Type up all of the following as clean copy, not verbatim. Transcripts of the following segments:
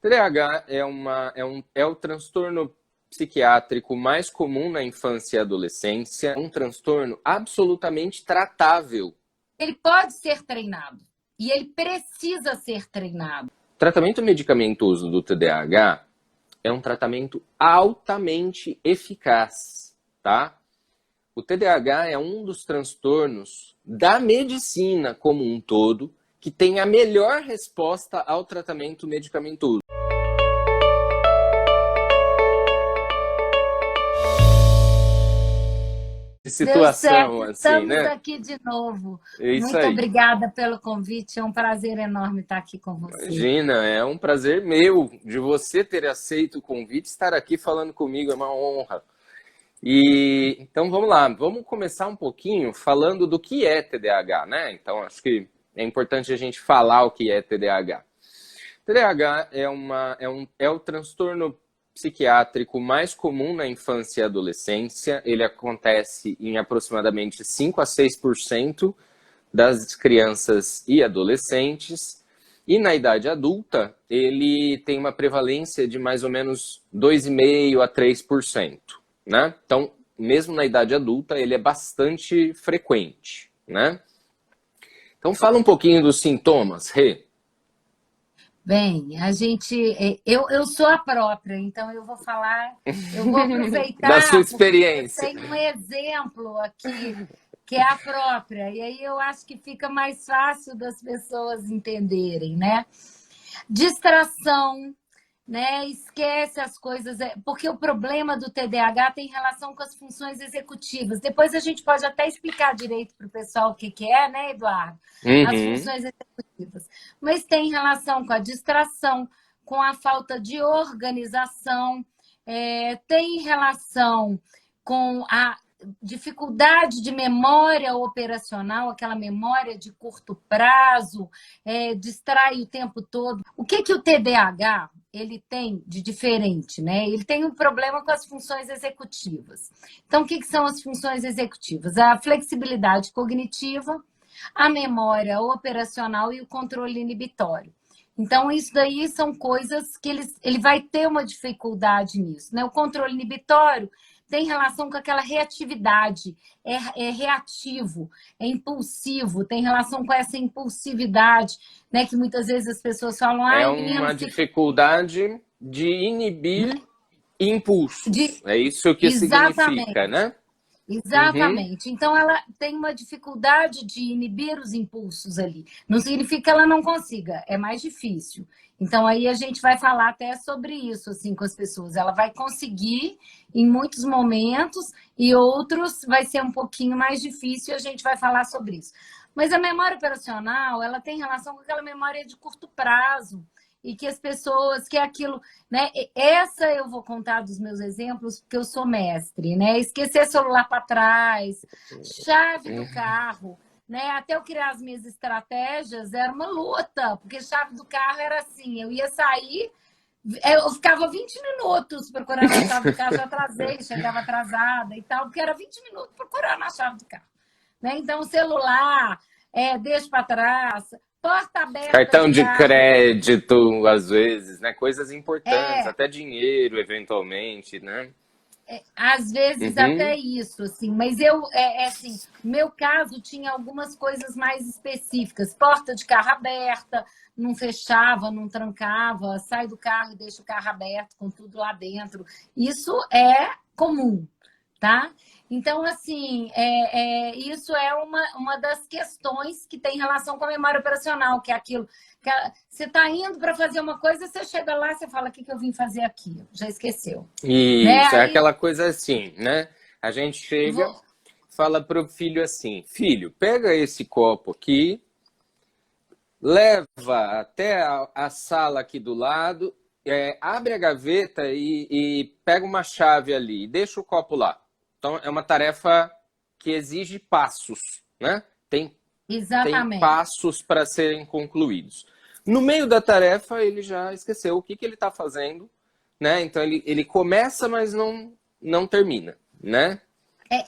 TDAH é o transtorno psiquiátrico mais comum na infância e adolescência. É um transtorno absolutamente tratável. Ele pode ser treinado e ele precisa ser treinado. O tratamento medicamentoso do TDAH é um tratamento altamente eficaz, tá? O TDAH é um dos transtornos da medicina como um todo que tem a melhor resposta ao tratamento medicamentoso. Situação, assim, Estamos né? aqui de novo. É isso Muito aí. obrigada pelo convite, é um prazer enorme estar aqui com você. Imagina, é um prazer meu de você ter aceito o convite, estar aqui falando comigo, é uma honra. E então vamos lá, vamos começar um pouquinho falando do que é TDAH, né? Então acho que é importante a gente falar o que é TDAH. TDAH é o transtorno psiquiátrico mais comum na infância e adolescência. Ele acontece em aproximadamente 5 a 6% das crianças e adolescentes. E na idade adulta, ele tem uma prevalência de mais ou menos 2,5% a 3%. Né? Então, mesmo na idade adulta, ele é bastante frequente, né? Então, fala um pouquinho dos sintomas, Rê. Bem, eu sou a própria, então eu vou falar, eu vou Da aproveitar, sua porque eu experiência. tenho um exemplo aqui, que é a própria, e aí eu acho que fica mais fácil das pessoas entenderem, né? Distração, né? Esquece as coisas, porque o problema do TDAH tem relação com as funções executivas. Depois a gente pode até explicar direito para o pessoal o que é, né, Eduardo? As funções executivas. Mas tem relação com a distração, com a falta de organização, tem relação com a dificuldade de memória operacional, aquela memória de curto prazo, distrai o tempo todo. O que o TDAH ele tem de diferente, né? Ele tem um problema com as funções executivas. Então, o que são as funções executivas? A flexibilidade cognitiva, a memória operacional e o controle inibitório. Então, isso daí são coisas que ele vai ter uma dificuldade nisso, né? O controle inibitório tem relação com aquela reatividade, é reativo, é impulsivo, tem relação com essa impulsividade, né? Que muitas vezes as pessoas falam... É uma dificuldade de inibir impulsos. É isso que significa, né? Exatamente. Então, ela tem uma dificuldade de inibir os impulsos ali. Não significa que ela não consiga, é mais difícil. Então, aí a gente vai falar até sobre isso, assim, com as pessoas. Ela vai conseguir em muitos momentos e outros vai ser um pouquinho mais difícil e a gente vai falar sobre isso. Mas a memória operacional, ela tem relação com aquela memória de curto prazo, e que as pessoas, que é aquilo, né? Essa eu vou contar dos meus exemplos, porque eu sou mestre, né? Esquecer celular para trás, chave do carro, né? Até eu criar as minhas estratégias, era uma luta, porque chave do carro era assim, eu ia sair, eu ficava 20 minutos procurando a chave do carro, já atrasei, chegava atrasada e tal, porque era 20 minutos procurando a chave do carro, né? Então, o celular, deixa para trás, porta aberta. Cartão de crédito, às vezes, né? Coisas importantes, até dinheiro, eventualmente, né? Às vezes até isso, assim. Mas assim, no meu caso, tinha algumas coisas mais específicas. Porta de carro aberta, não fechava, não trancava, sai do carro e deixa o carro aberto com tudo lá dentro. Isso é comum, tá? Então, assim, isso é uma das questões que tem relação com a memória operacional, que é aquilo. Que você está indo para fazer uma coisa, você chega lá, você fala, o que eu vim fazer aqui? Já esqueceu. Isso, né? é aquela coisa assim, né? A gente chega, fala pro filho assim, filho, pega esse copo aqui, leva até a sala aqui do lado, abre a gaveta e pega uma chave ali, e deixa o copo lá. Então, é uma tarefa que exige passos, né? Tem passos para serem concluídos. No meio da tarefa, ele já esqueceu o que ele está fazendo, né? Então, ele começa, mas não termina, né?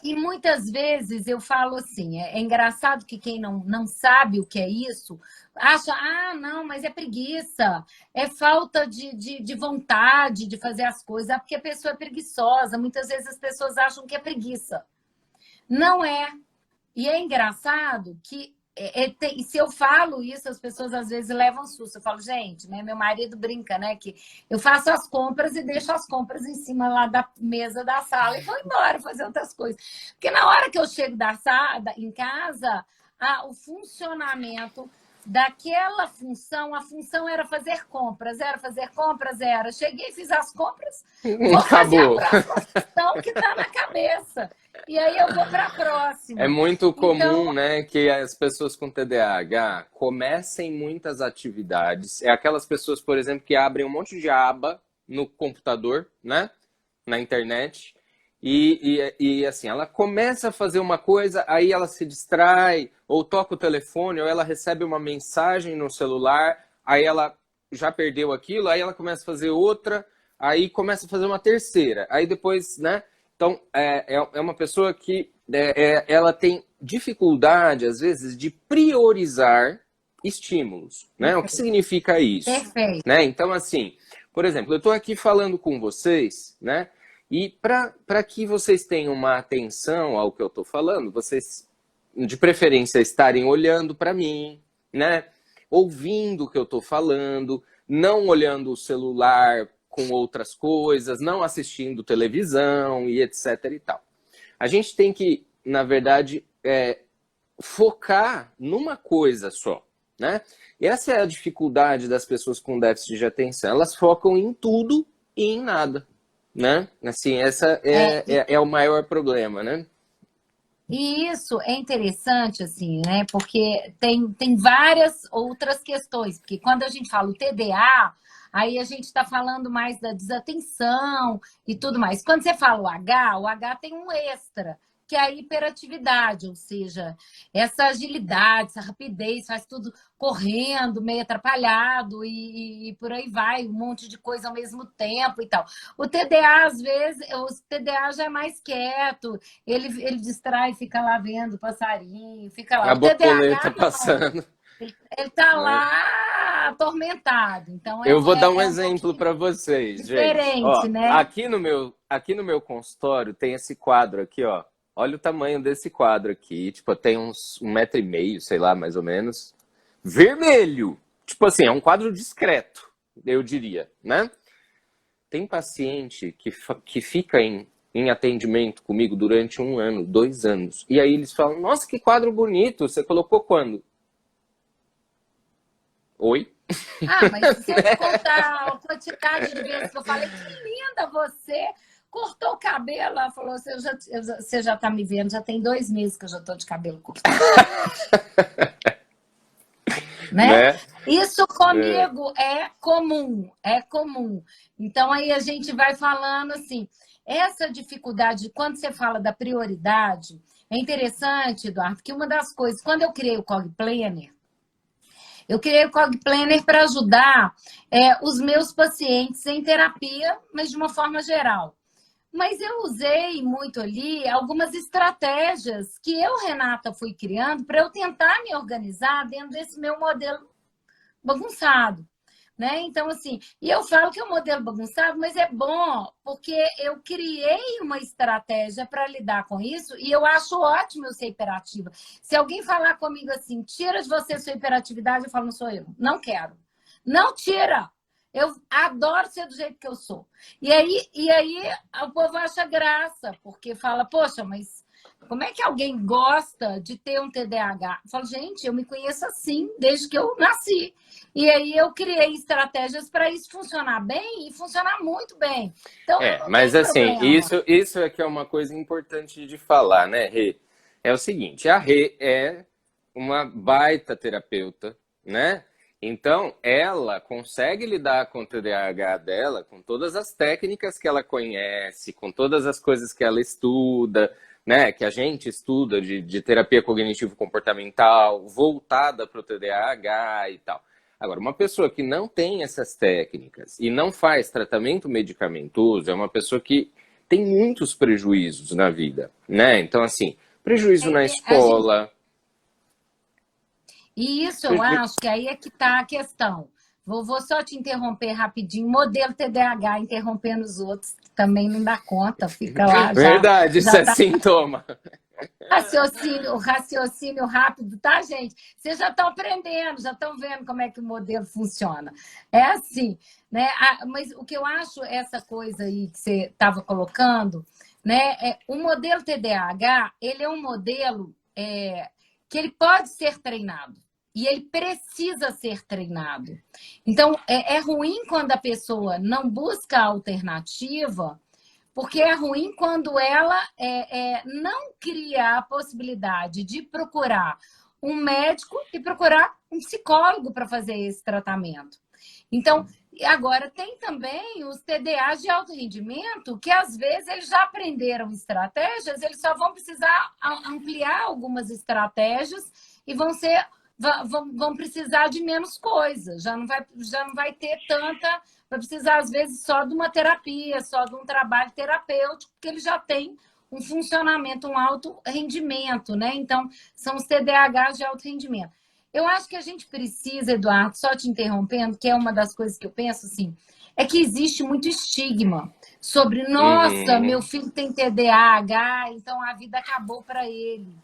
E muitas vezes eu falo assim, é engraçado que quem não sabe o que é isso, acha, não, mas é preguiça, é falta de vontade de fazer as coisas, porque a pessoa é preguiçosa. Muitas vezes as pessoas acham que é preguiça. Não é. E é engraçado que e se eu falo isso, as pessoas às vezes levam susto. Eu falo, gente, né? Meu marido brinca, né? Que eu faço as compras e deixo as compras em cima lá da mesa da sala e vou embora fazer outras coisas. Porque na hora que eu chego em casa, o funcionamento daquela função, a função era fazer compras, era. Cheguei, fiz as compras, vou fazer a Acabou. próxima função que está na cabeça. E aí eu vou para a É próxima. muito Então, comum, né, que as pessoas com TDAH comecem muitas atividades. É aquelas pessoas, por exemplo, que abrem um monte de aba no computador, né, na internet, e assim, ela começa a fazer uma coisa, aí ela se distrai, ou toca o telefone, ou ela recebe uma mensagem no celular, aí ela já perdeu aquilo, aí ela começa a fazer outra, aí começa a fazer uma terceira, aí depois, né? Então, é uma pessoa que ela tem dificuldade, às vezes, de priorizar estímulos, né? O que significa isso? perfeito. Né? Então, assim, por exemplo, eu estou aqui falando com vocês, né? E para que vocês tenham uma atenção ao que eu estou falando, vocês, de preferência, estarem olhando para mim, né? Ouvindo o que eu estou falando, não olhando o celular com outras coisas, não assistindo televisão e etc e tal. A gente tem que, na verdade, focar numa coisa só, né? E essa é a dificuldade das pessoas com déficit de atenção. Elas focam em tudo e em nada, né? Assim, essa é o maior problema, né? E isso é interessante, assim, né? Porque tem várias outras questões. Porque quando a gente fala o TDA, aí a gente está falando mais da desatenção e tudo mais. Quando você fala o H tem um extra, que é a hiperatividade, ou seja, essa agilidade, essa rapidez, faz tudo correndo, meio atrapalhado e por aí vai, um monte de coisa ao mesmo tempo e tal. O TDA, às vezes, o TDA já é mais quieto, ele distrai, fica lá vendo o passarinho, fica lá. A O borboleta TDAH, não. passando. Ele está Né? lá atormentado. Então, Eu vou dar um é um exemplo pouquinho para vocês, gente. diferente, Ó, né? aqui no meu consultório tem esse quadro aqui, ó. Olha o tamanho desse quadro aqui. Tipo, tem uns 1,5 m, sei lá, mais ou menos. Vermelho! Tipo assim, é um quadro discreto, eu diria, né? Tem paciente que fica em atendimento comigo durante 1 ano, 2 anos. E aí eles falam, nossa, que quadro bonito, você colocou quando? Oi? Mas se eu te contar a quantidade de vezes que eu falei, que linda você, cortou o cabelo, ela falou, você já tá me vendo, já tem 2 meses que eu já tô de cabelo curto. Né? Né? Isso comigo é comum, é comum. Então aí a gente vai falando assim, essa dificuldade, quando você fala da prioridade, é interessante, Eduardo, que uma das coisas, quando eu criei o Cog Planner, eu criei o Cog Planner para ajudar os meus pacientes em terapia, mas de uma forma geral. Mas eu usei muito ali algumas estratégias que eu, Renata, fui criando para eu tentar me organizar dentro desse meu modelo bagunçado. Né? Então, assim, e eu falo que é um modelo bagunçado, mas é bom, porque eu criei uma estratégia para lidar com isso e eu acho ótimo eu ser hiperativa. Se alguém falar comigo assim, tira de você sua hiperatividade, eu falo, não sou eu, não quero. Não tira! Eu adoro ser do jeito que eu sou. E aí o povo acha graça, porque fala, poxa, mas como é que alguém gosta de ter um TDAH? Eu falo, gente, eu me conheço assim desde que eu nasci. E aí eu criei estratégias para isso funcionar bem e funcionar muito bem. Então, não Mas tem assim, problema. isso é que é uma coisa importante de falar, né, Rê? É o seguinte, a Rê é uma baita terapeuta, né? Então, ela consegue lidar com o TDAH dela, com todas as técnicas que ela conhece, com todas as coisas que ela estuda, né? Que a gente estuda de terapia cognitivo-comportamental, voltada para o TDAH e tal. Agora, uma pessoa que não tem essas técnicas e não faz tratamento medicamentoso é uma pessoa que tem muitos prejuízos na vida, né? Então, assim, prejuízo na escola. E isso eu acho que aí é que está a questão. Vou só te interromper rapidinho. Modelo TDAH interrompendo os outros também não dá conta, fica lá. Verdade, isso é sintoma. O raciocínio rápido, tá, gente? Vocês já estão aprendendo, já estão vendo como é que o modelo funciona. É assim, né? Mas o que eu acho, essa coisa aí que você estava colocando, né? O modelo TDAH, ele é um modelo que ele pode ser treinado. E ele precisa ser treinado. Então, é ruim quando a pessoa não busca a alternativa, porque é ruim quando ela não cria a possibilidade de procurar um médico e procurar um psicólogo para fazer esse tratamento. Então, agora tem também os TDAs de alto rendimento, que às vezes eles já aprenderam estratégias, eles só vão precisar ampliar algumas estratégias e vão precisar de menos coisas, já não vai ter tanta, vai precisar às vezes só de uma terapia, só de um trabalho terapêutico, porque ele já tem um funcionamento, um alto rendimento, né? Então, são os TDAHs de alto rendimento. Eu acho que a gente precisa, Eduardo, só te interrompendo, que é uma das coisas que eu penso assim, é que existe muito estigma sobre, nossa, meu filho tem TDAH, então a vida acabou para ele.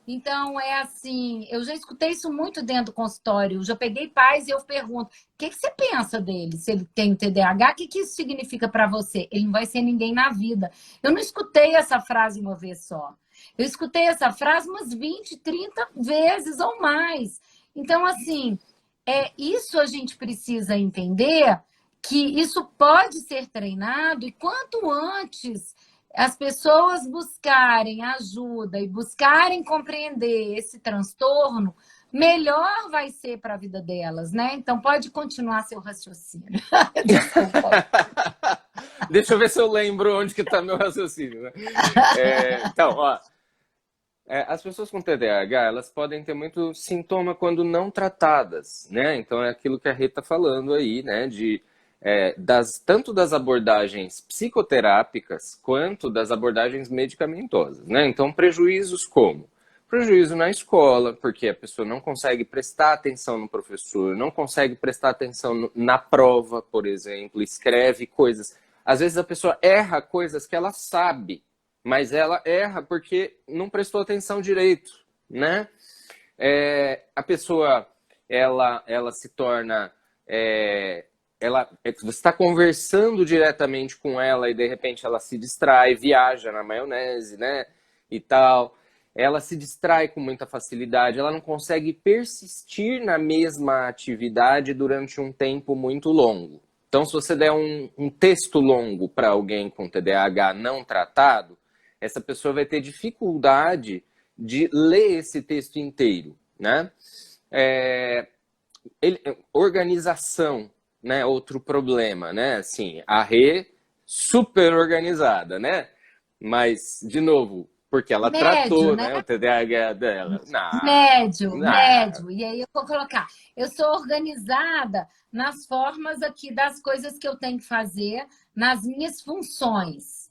Então, é assim, eu já escutei isso muito dentro do consultório. Eu já peguei pais e eu pergunto, o que você pensa dele? Se ele tem TDAH, o que isso significa para você? Ele não vai ser ninguém na vida. Eu não escutei essa frase uma vez só. Eu escutei essa frase umas 20, 30 vezes ou mais. Então, assim, isso a gente precisa entender que isso pode ser treinado e quanto antes as pessoas buscarem ajuda e buscarem compreender esse transtorno, melhor vai ser para a vida delas, né? Então, pode continuar seu raciocínio. Desculpa. Deixa eu ver se eu lembro onde que está meu raciocínio, né? Então, ó, as pessoas com TDAH, elas podem ter muito sintoma quando não tratadas, né? Então, é aquilo que a Rê está falando aí, né? Tanto das abordagens psicoterápicas quanto das abordagens medicamentosas, né? Então, prejuízos como? Prejuízo na escola, porque a pessoa não consegue prestar atenção no professor, não consegue prestar atenção na prova, por exemplo, escreve coisas. Às vezes a pessoa erra coisas que ela sabe, mas ela erra porque não prestou atenção direito, né? A pessoa, ela se torna... você está conversando diretamente com ela e de repente ela se distrai, viaja na maionese, né? E tal. Ela se distrai com muita facilidade, ela não consegue persistir na mesma atividade durante um tempo muito longo. Então, se você der um texto longo para alguém com TDAH não tratado, essa pessoa vai ter dificuldade de ler esse texto inteiro, né? Organização, né? Outro problema, né? Assim, a Rê, super organizada, né? Mas, de novo, porque ela tratou, né, o TDAH dela. Médio. E aí eu vou colocar, eu sou organizada nas formas aqui das coisas que eu tenho que fazer, nas minhas funções.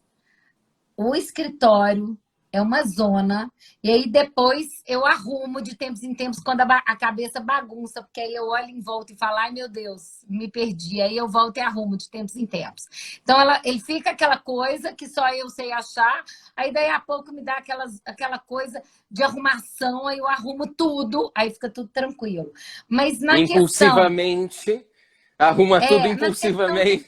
O escritório é uma zona, e aí depois eu arrumo de tempos em tempos quando a cabeça bagunça, porque aí eu olho em volta e falo, ai meu Deus, me perdi. Aí eu volto e arrumo de tempos em tempos. Então ele fica aquela coisa que só eu sei achar, aí daí a pouco me dá aquela coisa de arrumação, aí eu arrumo tudo, aí fica tudo tranquilo. Mas na impulsivamente, arruma tudo impulsivamente.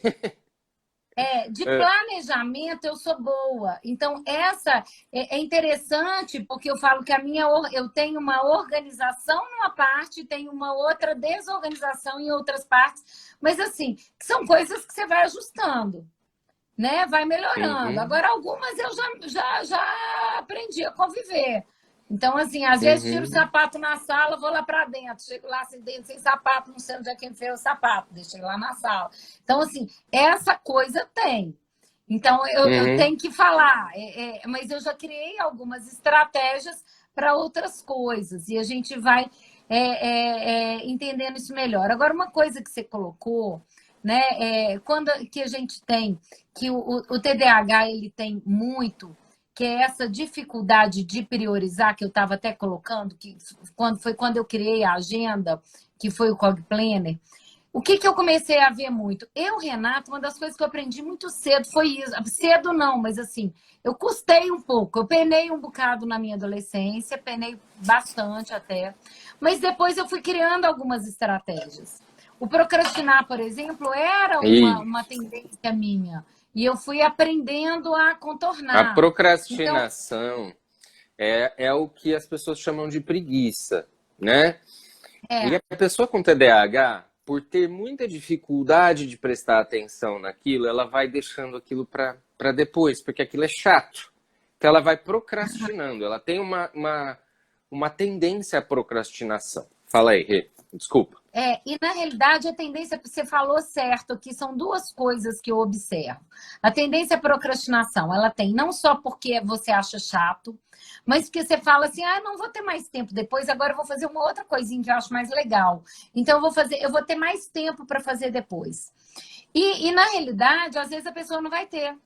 De planejamento eu sou boa. Então, essa é interessante, porque eu falo que eu tenho uma organização numa parte, tenho uma outra desorganização em outras partes, mas assim, são coisas que você vai ajustando, né? Vai melhorando. Agora, algumas eu já aprendi a conviver. Então, assim, às vezes tiro o sapato na sala, vou lá para dentro, chego lá sem sapato, não sei onde é que enfiei o sapato, deixei lá na sala. Então, assim, essa coisa tem. Então, eu tenho que falar, mas eu já criei algumas estratégias para outras coisas, e a gente vai entendendo isso melhor. Agora, uma coisa que você colocou, né? Quando que a gente tem, que o TDAH ele tem muito, que é essa dificuldade de priorizar, que eu estava até colocando, que quando eu criei a agenda, que foi o Cog Planner. O que eu comecei a ver muito? Renato, uma das coisas que eu aprendi muito cedo foi isso. Cedo não, mas assim, eu custei um pouco. Eu penei um bocado na minha adolescência, penei bastante até. Mas depois eu fui criando algumas estratégias. O procrastinar, por exemplo, era uma tendência minha. E eu fui aprendendo a contornar. A procrastinação então, é o que as pessoas chamam de preguiça, né? E a pessoa com TDAH, por ter muita dificuldade de prestar atenção naquilo, ela vai deixando aquilo para depois, porque aquilo é chato. Então ela vai procrastinando, ela tem uma tendência à procrastinação. Fala aí, Rê. Desculpa. E na realidade a tendência, você falou certo, que são duas coisas que eu observo. A tendência à procrastinação, ela tem não só porque você acha chato, mas porque você fala assim, não vou ter mais tempo depois, agora eu vou fazer uma outra coisinha que eu acho mais legal. Então eu vou ter mais tempo para fazer depois. E na realidade, às vezes a pessoa não vai ter.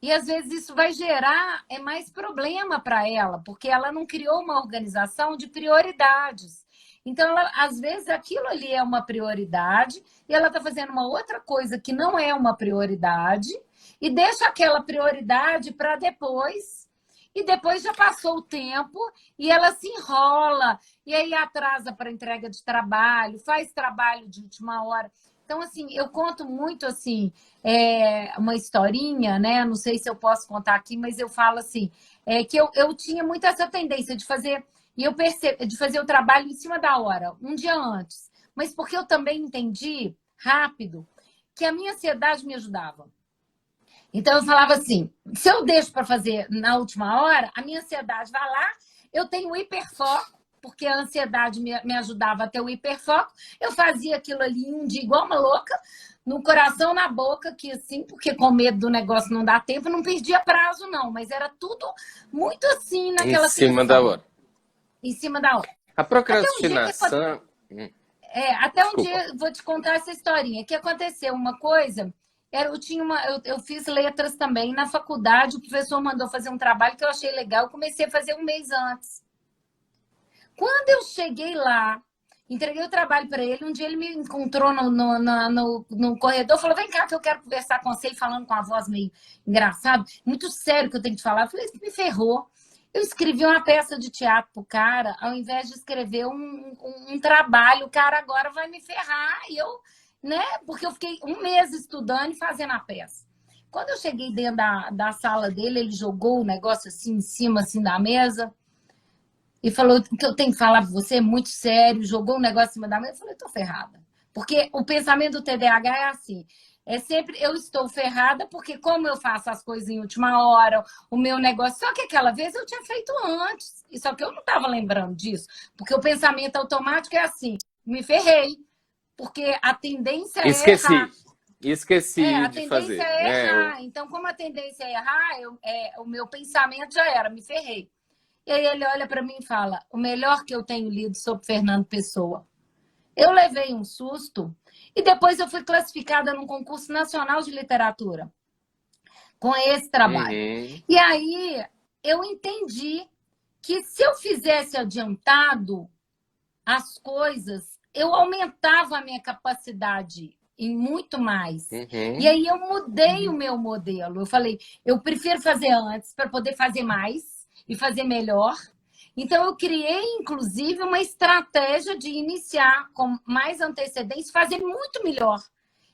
E às vezes isso vai gerar mais problema para ela, porque ela não criou uma organização de prioridades. Então, às vezes, aquilo ali é uma prioridade e ela está fazendo uma outra coisa que não é uma prioridade e deixa aquela prioridade para depois. E depois já passou o tempo e ela se enrola e aí atrasa para entrega de trabalho, faz trabalho de última hora. Então, assim, eu conto muito, assim, uma historinha, né? Não sei se eu posso contar aqui, mas eu falo assim, que eu tinha muito essa tendência de fazer... E eu percebi de fazer o trabalho em cima da hora, um dia antes. Mas porque eu também entendi rápido que a minha ansiedade me ajudava. Então eu falava assim, se eu deixo para fazer na última hora, a minha ansiedade vai lá, eu tenho hiperfoco, porque a ansiedade me ajudava a ter o hiperfoco. Eu fazia aquilo ali um dia igual uma louca, no coração, na boca, que assim, porque com medo do negócio não dar tempo, não perdia prazo não, mas era tudo muito assim naquela em cima da hora. Em cima da hora. A procrastinação... Até um dia, vou te contar essa historinha. Que aconteceu uma coisa, eu fiz letras também na faculdade, o professor mandou fazer um trabalho que eu achei legal, eu comecei a fazer um mês antes. Quando eu cheguei lá, entreguei o trabalho para ele, um dia ele me encontrou no corredor, falou, vem cá que eu quero conversar com você, falando com a voz meio engraçada, muito sério que eu tenho que te falar. Eu falei, isso me ferrou. Eu escrevi uma peça de teatro pro cara, ao invés de escrever um trabalho, o cara agora vai me ferrar. E eu, né? Porque eu fiquei um mês estudando e fazendo a peça. Quando eu cheguei dentro da sala dele, ele jogou o negócio assim em cima assim, da mesa e falou que eu tenho que falar para você, muito sério, jogou o negócio em cima da mesa. Eu falei, tô ferrada. Porque o pensamento do TDAH é assim... sempre eu estou ferrada, porque como eu faço as coisas em última hora, o meu negócio... Só que aquela vez eu tinha feito antes, e só que eu não estava lembrando disso, porque o pensamento automático é assim, me ferrei, porque a tendência é errar. Esqueci a de tendência fazer. É errar. Então, como a tendência é errar, o meu pensamento já era, me ferrei. E aí ele olha para mim e fala, o melhor que eu tenho lido sobre Fernando Pessoa. Eu levei um susto e depois eu fui classificada num concurso nacional de literatura com esse trabalho. Uhum. E aí eu entendi que se eu fizesse adiantado as coisas, eu aumentava a minha capacidade em muito mais. Uhum. E aí eu mudei o meu modelo. Eu falei, eu prefiro fazer antes para poder fazer mais e fazer melhor. Então, eu criei, inclusive, uma estratégia de iniciar com mais antecedência, fazer muito melhor.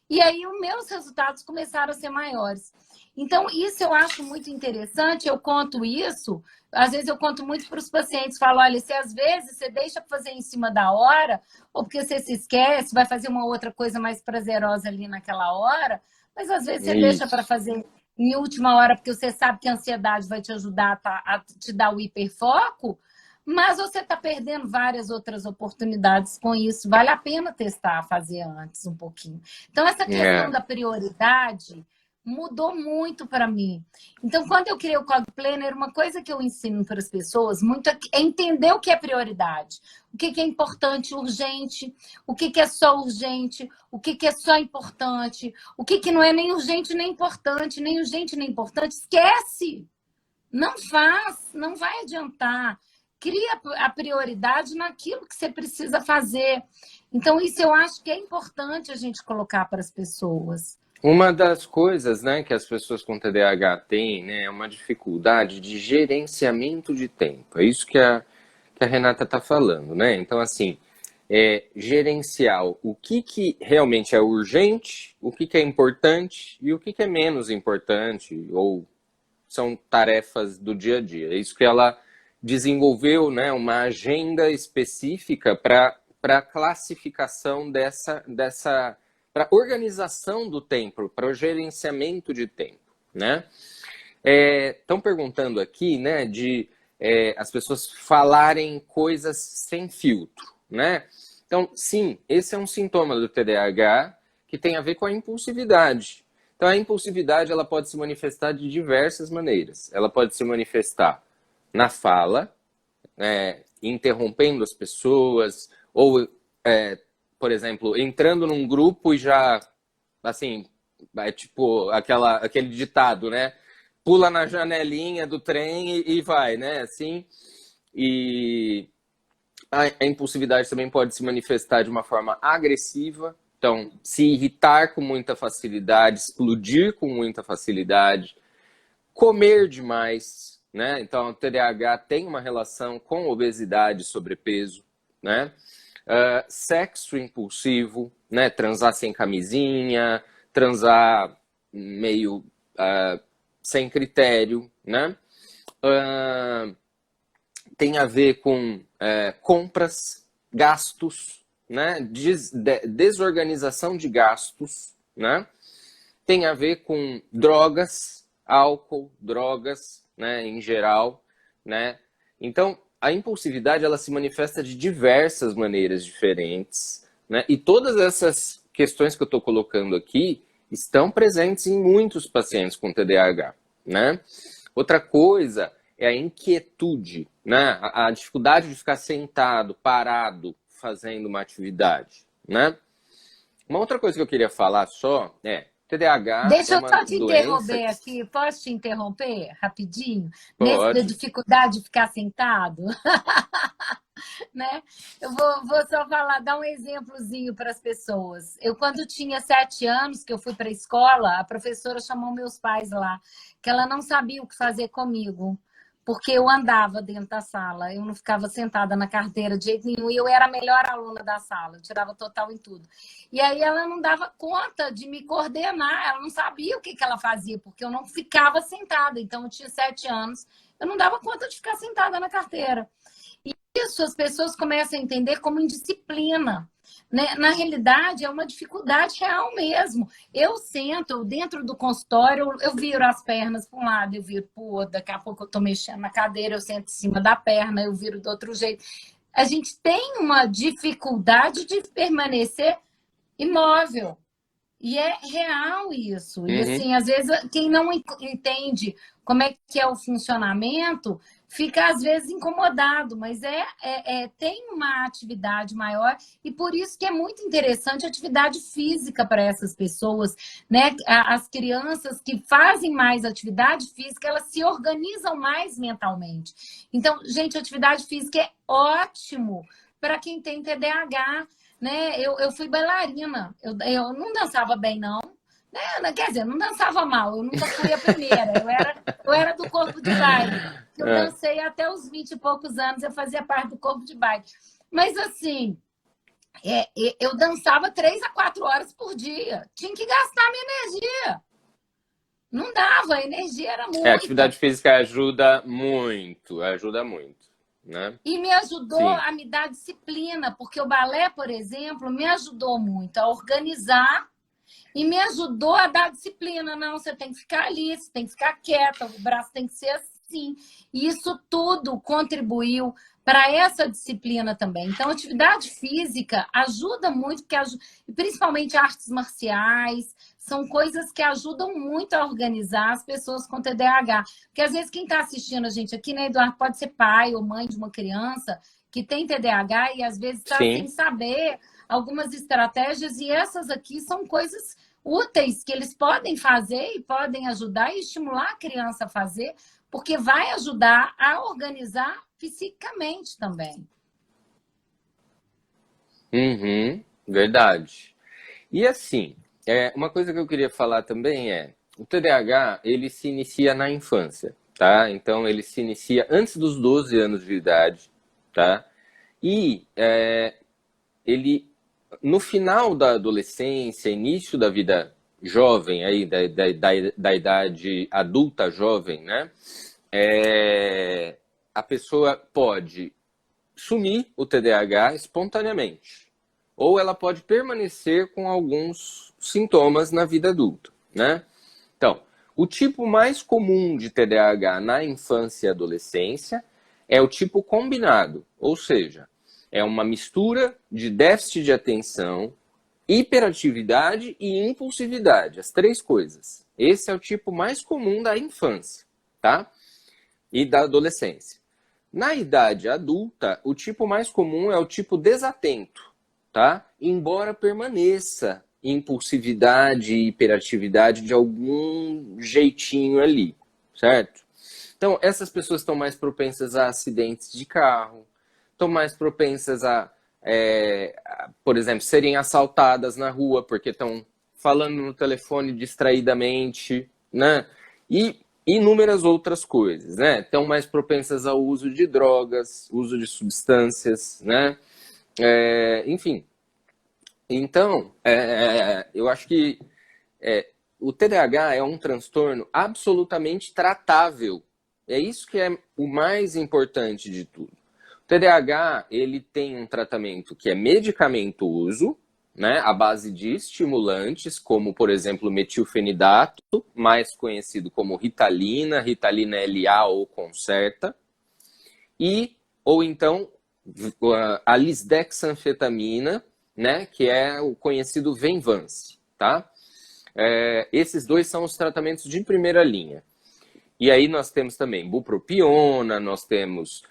E aí, os meus resultados começaram a ser maiores. Então, isso eu acho muito interessante. Eu conto isso, às vezes eu conto muito para os pacientes. Falo, olha, se às vezes você deixa para fazer em cima da hora, ou porque você se esquece, vai fazer uma outra coisa mais prazerosa ali naquela hora, mas às vezes você deixa para fazer em última hora, porque você sabe que a ansiedade vai te ajudar a te dar o hiperfoco, mas você está perdendo várias outras oportunidades com isso. Vale a pena testar, fazer antes um pouquinho. Então, essa questão da prioridade, mudou muito para mim. Então, quando eu criei o Cog Planner, uma coisa que eu ensino para as pessoas muito é entender o que é prioridade, o que é importante, urgente, o que é só urgente, o que é só importante, o que não é nem urgente nem importante, nem urgente nem importante, esquece! Não faz, não vai adiantar. Cria a prioridade naquilo que você precisa fazer. Então, isso eu acho que é importante a gente colocar para as pessoas. Uma das coisas, né, que as pessoas com TDAH têm, né, é uma dificuldade de gerenciamento de tempo. É isso que a Renata está falando, né? Então, assim, gerenciar o que realmente é urgente, o que é importante e o que é menos importante, ou são tarefas do dia a dia. É isso que ela desenvolveu, né, uma agenda específica para classificação para organização do tempo, para o gerenciamento de tempo, né? Estão perguntando aqui, né, de as pessoas falarem coisas sem filtro, né? Então, sim, esse é um sintoma do TDAH que tem a ver com a impulsividade. Então, a impulsividade ela pode se manifestar de diversas maneiras. Ela pode se manifestar na fala, interrompendo as pessoas, ou, por exemplo, entrando num grupo e já, assim, tipo aquele ditado, né? Pula na janelinha do trem e vai, né? Assim, e a impulsividade também pode se manifestar de uma forma agressiva. Então, se irritar com muita facilidade, explodir com muita facilidade, comer demais, né? Então, o TDAH tem uma relação com obesidade e sobrepeso, né? Sexo impulsivo, né? Transar sem camisinha, transar meio sem critério, né? Tem a ver com compras, gastos, né? Desorganização de gastos, né? Tem a ver com drogas, álcool, drogas, né, em geral, né? Então, a impulsividade ela se manifesta de diversas maneiras diferentes, né? E todas essas questões que eu estou colocando aqui estão presentes em muitos pacientes com TDAH, né? Outra coisa é a inquietude, né? A dificuldade de ficar sentado, parado, fazendo uma atividade, né? Uma outra coisa que eu queria falar só TDAH Deixa é eu uma só te doença interromper aqui. Posso te interromper rapidinho? Da pode. dificuldade de ficar sentado? Né? Eu vou só falar, dar um exemplozinho para as pessoas. Eu, quando tinha 7 anos, que eu fui para a escola, a professora chamou meus pais lá, que ela não sabia o que fazer comigo, porque eu andava dentro da sala, eu não ficava sentada na carteira de jeito nenhum, e eu era a melhor aluna da sala, eu tirava total em tudo. E aí ela não dava conta de me coordenar, ela não sabia o que ela fazia, porque eu não ficava sentada. Então, eu tinha 7 anos, eu não dava conta de ficar sentada na carteira. Isso as pessoas começam a entender como indisciplina, né? Na realidade, é uma dificuldade real mesmo. Eu sento dentro do consultório, eu viro as pernas para um lado, eu viro para o outro, daqui a pouco eu estou mexendo na cadeira, eu sento em cima da perna, eu viro do outro jeito. A gente tem uma dificuldade de permanecer imóvel. E é real isso. E assim, às vezes, quem não entende como é que é o funcionamento, fica às vezes incomodado, mas tem uma atividade maior, e por isso que é muito interessante a atividade física para essas pessoas, né? As crianças que fazem mais atividade física, elas se organizam mais mentalmente. Então, gente, atividade física é ótimo para quem tem TDAH. Né? Eu fui bailarina, eu não dançava bem, não. Né? Quer dizer, não dançava mal, eu nunca fui a primeira, eu era do corpo de baile. Eu dancei até os 20 e poucos anos, eu fazia parte do corpo de baile. Mas assim, eu dançava 3 a 4 horas por dia, tinha que gastar minha energia. Não dava, a energia era muita. A atividade física ajuda muito, né? E me ajudou a me dar disciplina, porque o balé, por exemplo, me ajudou muito a organizar e me ajudou a dar disciplina. Não, você tem que ficar ali, você tem que ficar quieta, o braço tem que ser assim. E isso tudo contribuiu para essa disciplina também. Então, a atividade física ajuda muito, principalmente artes marciais, são coisas que ajudam muito a organizar as pessoas com TDAH. Porque às vezes quem está assistindo a gente aqui, né, Eduardo, pode ser pai ou mãe de uma criança que tem TDAH e às vezes está sem saber algumas estratégias, e essas aqui são coisas úteis que eles podem fazer e podem ajudar e estimular a criança a fazer, porque vai ajudar a organizar psicamente também. Verdade. E assim, uma coisa que eu queria falar também o TDAH, ele se inicia na infância, tá? Então, ele se inicia antes dos 12 anos de idade, tá? E ele, no final da adolescência, início da vida jovem, aí, da idade adulta jovem, né? A pessoa pode sumir o TDAH espontaneamente, ou ela pode permanecer com alguns sintomas na vida adulta, né? Então, o tipo mais comum de TDAH na infância e adolescência é o tipo combinado, ou seja, é uma mistura de déficit de atenção, hiperatividade e impulsividade, as três coisas. Esse é o tipo mais comum da infância, tá? E da adolescência. Na idade adulta, o tipo mais comum é o tipo desatento, tá? Embora permaneça impulsividade e hiperatividade de algum jeitinho ali, certo? Então, essas pessoas estão mais propensas a acidentes de carro, estão mais propensas por exemplo, serem assaltadas na rua porque estão falando no telefone distraidamente, né? E inúmeras outras coisas, né? Estão mais propensas ao uso de drogas, uso de substâncias, né? Enfim. Então, eu acho que o TDAH é um transtorno absolutamente tratável. É isso que é o mais importante de tudo. O TDAH, ele tem um tratamento que é medicamentoso, né, à base de estimulantes, como, por exemplo, metilfenidato, mais conhecido como Ritalina, Ritalina LA ou Concerta, ou então a lisdexanfetamina, né, que é o conhecido Venvance, tá? Esses dois são os tratamentos de primeira linha. E aí nós temos também bupropiona, nós temos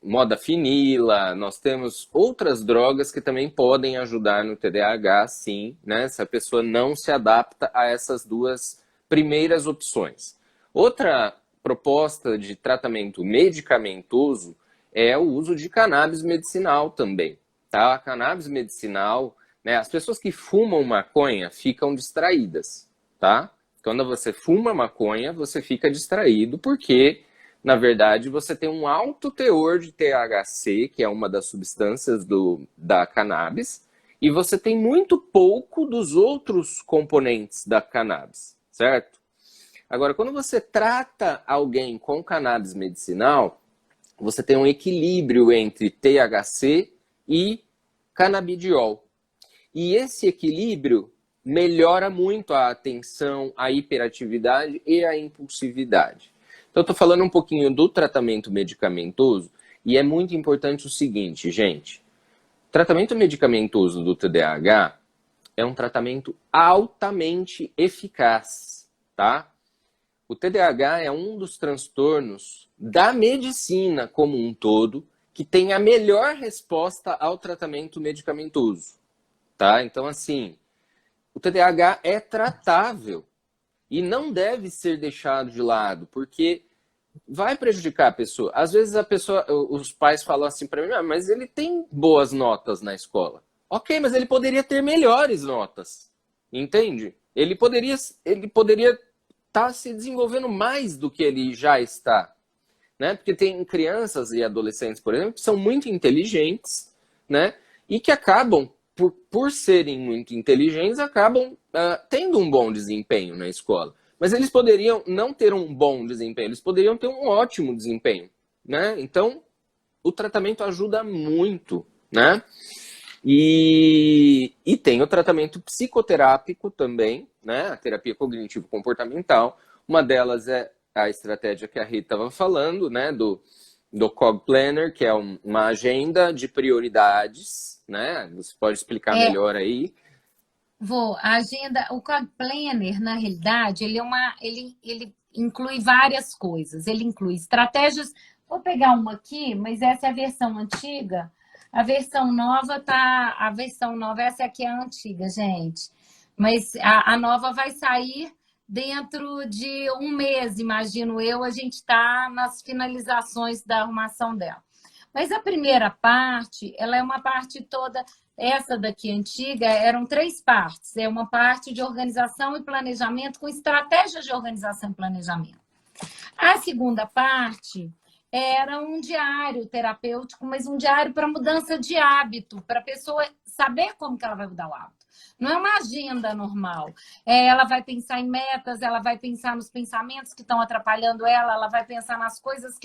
modafinila, nós temos outras drogas que também podem ajudar no TDAH, sim, né? Se a pessoa não se adapta a essas duas primeiras opções. Outra proposta de tratamento medicamentoso é o uso de cannabis medicinal também, tá? A cannabis medicinal, né? As pessoas que fumam maconha ficam distraídas, tá? Quando você fuma maconha, você fica distraído porque, na verdade, você tem um alto teor de THC, que é uma das substâncias da cannabis, e você tem muito pouco dos outros componentes da cannabis, certo? Agora, quando você trata alguém com cannabis medicinal, você tem um equilíbrio entre THC e canabidiol. E esse equilíbrio melhora muito a atenção, a hiperatividade e a impulsividade. Então, eu estou falando um pouquinho do tratamento medicamentoso e é muito importante o seguinte, gente. O tratamento medicamentoso do TDAH é um tratamento altamente eficaz, tá? O TDAH é um dos transtornos da medicina como um todo que tem a melhor resposta ao tratamento medicamentoso, tá? Então, assim, o TDAH é tratável e não deve ser deixado de lado, porque vai prejudicar a pessoa. Às vezes os pais falam assim para mim, mas ele tem boas notas na escola. Ok, mas ele poderia ter melhores notas, entende? Ele poderia estar se desenvolvendo mais do que ele já está, né? Porque tem crianças e adolescentes, por exemplo, que são muito inteligentes, né? E que acabam, por serem muito inteligentes, acabam tendo um bom desempenho na escola. Mas eles poderiam não ter um bom desempenho, eles poderiam ter um ótimo desempenho, né? Então, o tratamento ajuda muito, né? E tem o tratamento psicoterápico também, né? A terapia cognitivo-comportamental. Uma delas é a estratégia que a Rita estava falando, né? Do Cog Planner, que é uma agenda de prioridades, né? Você pode explicar melhor aí. Vou. A agenda, o Cog Planner, na realidade, ele inclui várias coisas. Ele inclui estratégias. Vou pegar uma aqui, mas essa é a versão antiga. A versão nova, essa aqui é a antiga, gente. Mas a nova vai sair dentro de um mês, imagino eu. A gente está nas finalizações da arrumação dela. Mas a primeira parte, ela é uma parte toda. Essa daqui antiga eram 3 partes. É uma parte de organização e planejamento com estratégias de organização e planejamento. A segunda parte era um diário terapêutico, mas um diário para mudança de hábito, para a pessoa saber como que ela vai mudar o hábito. Não é uma agenda normal. Ela vai pensar em metas, ela vai pensar nos pensamentos que estão atrapalhando ela vai pensar nas coisas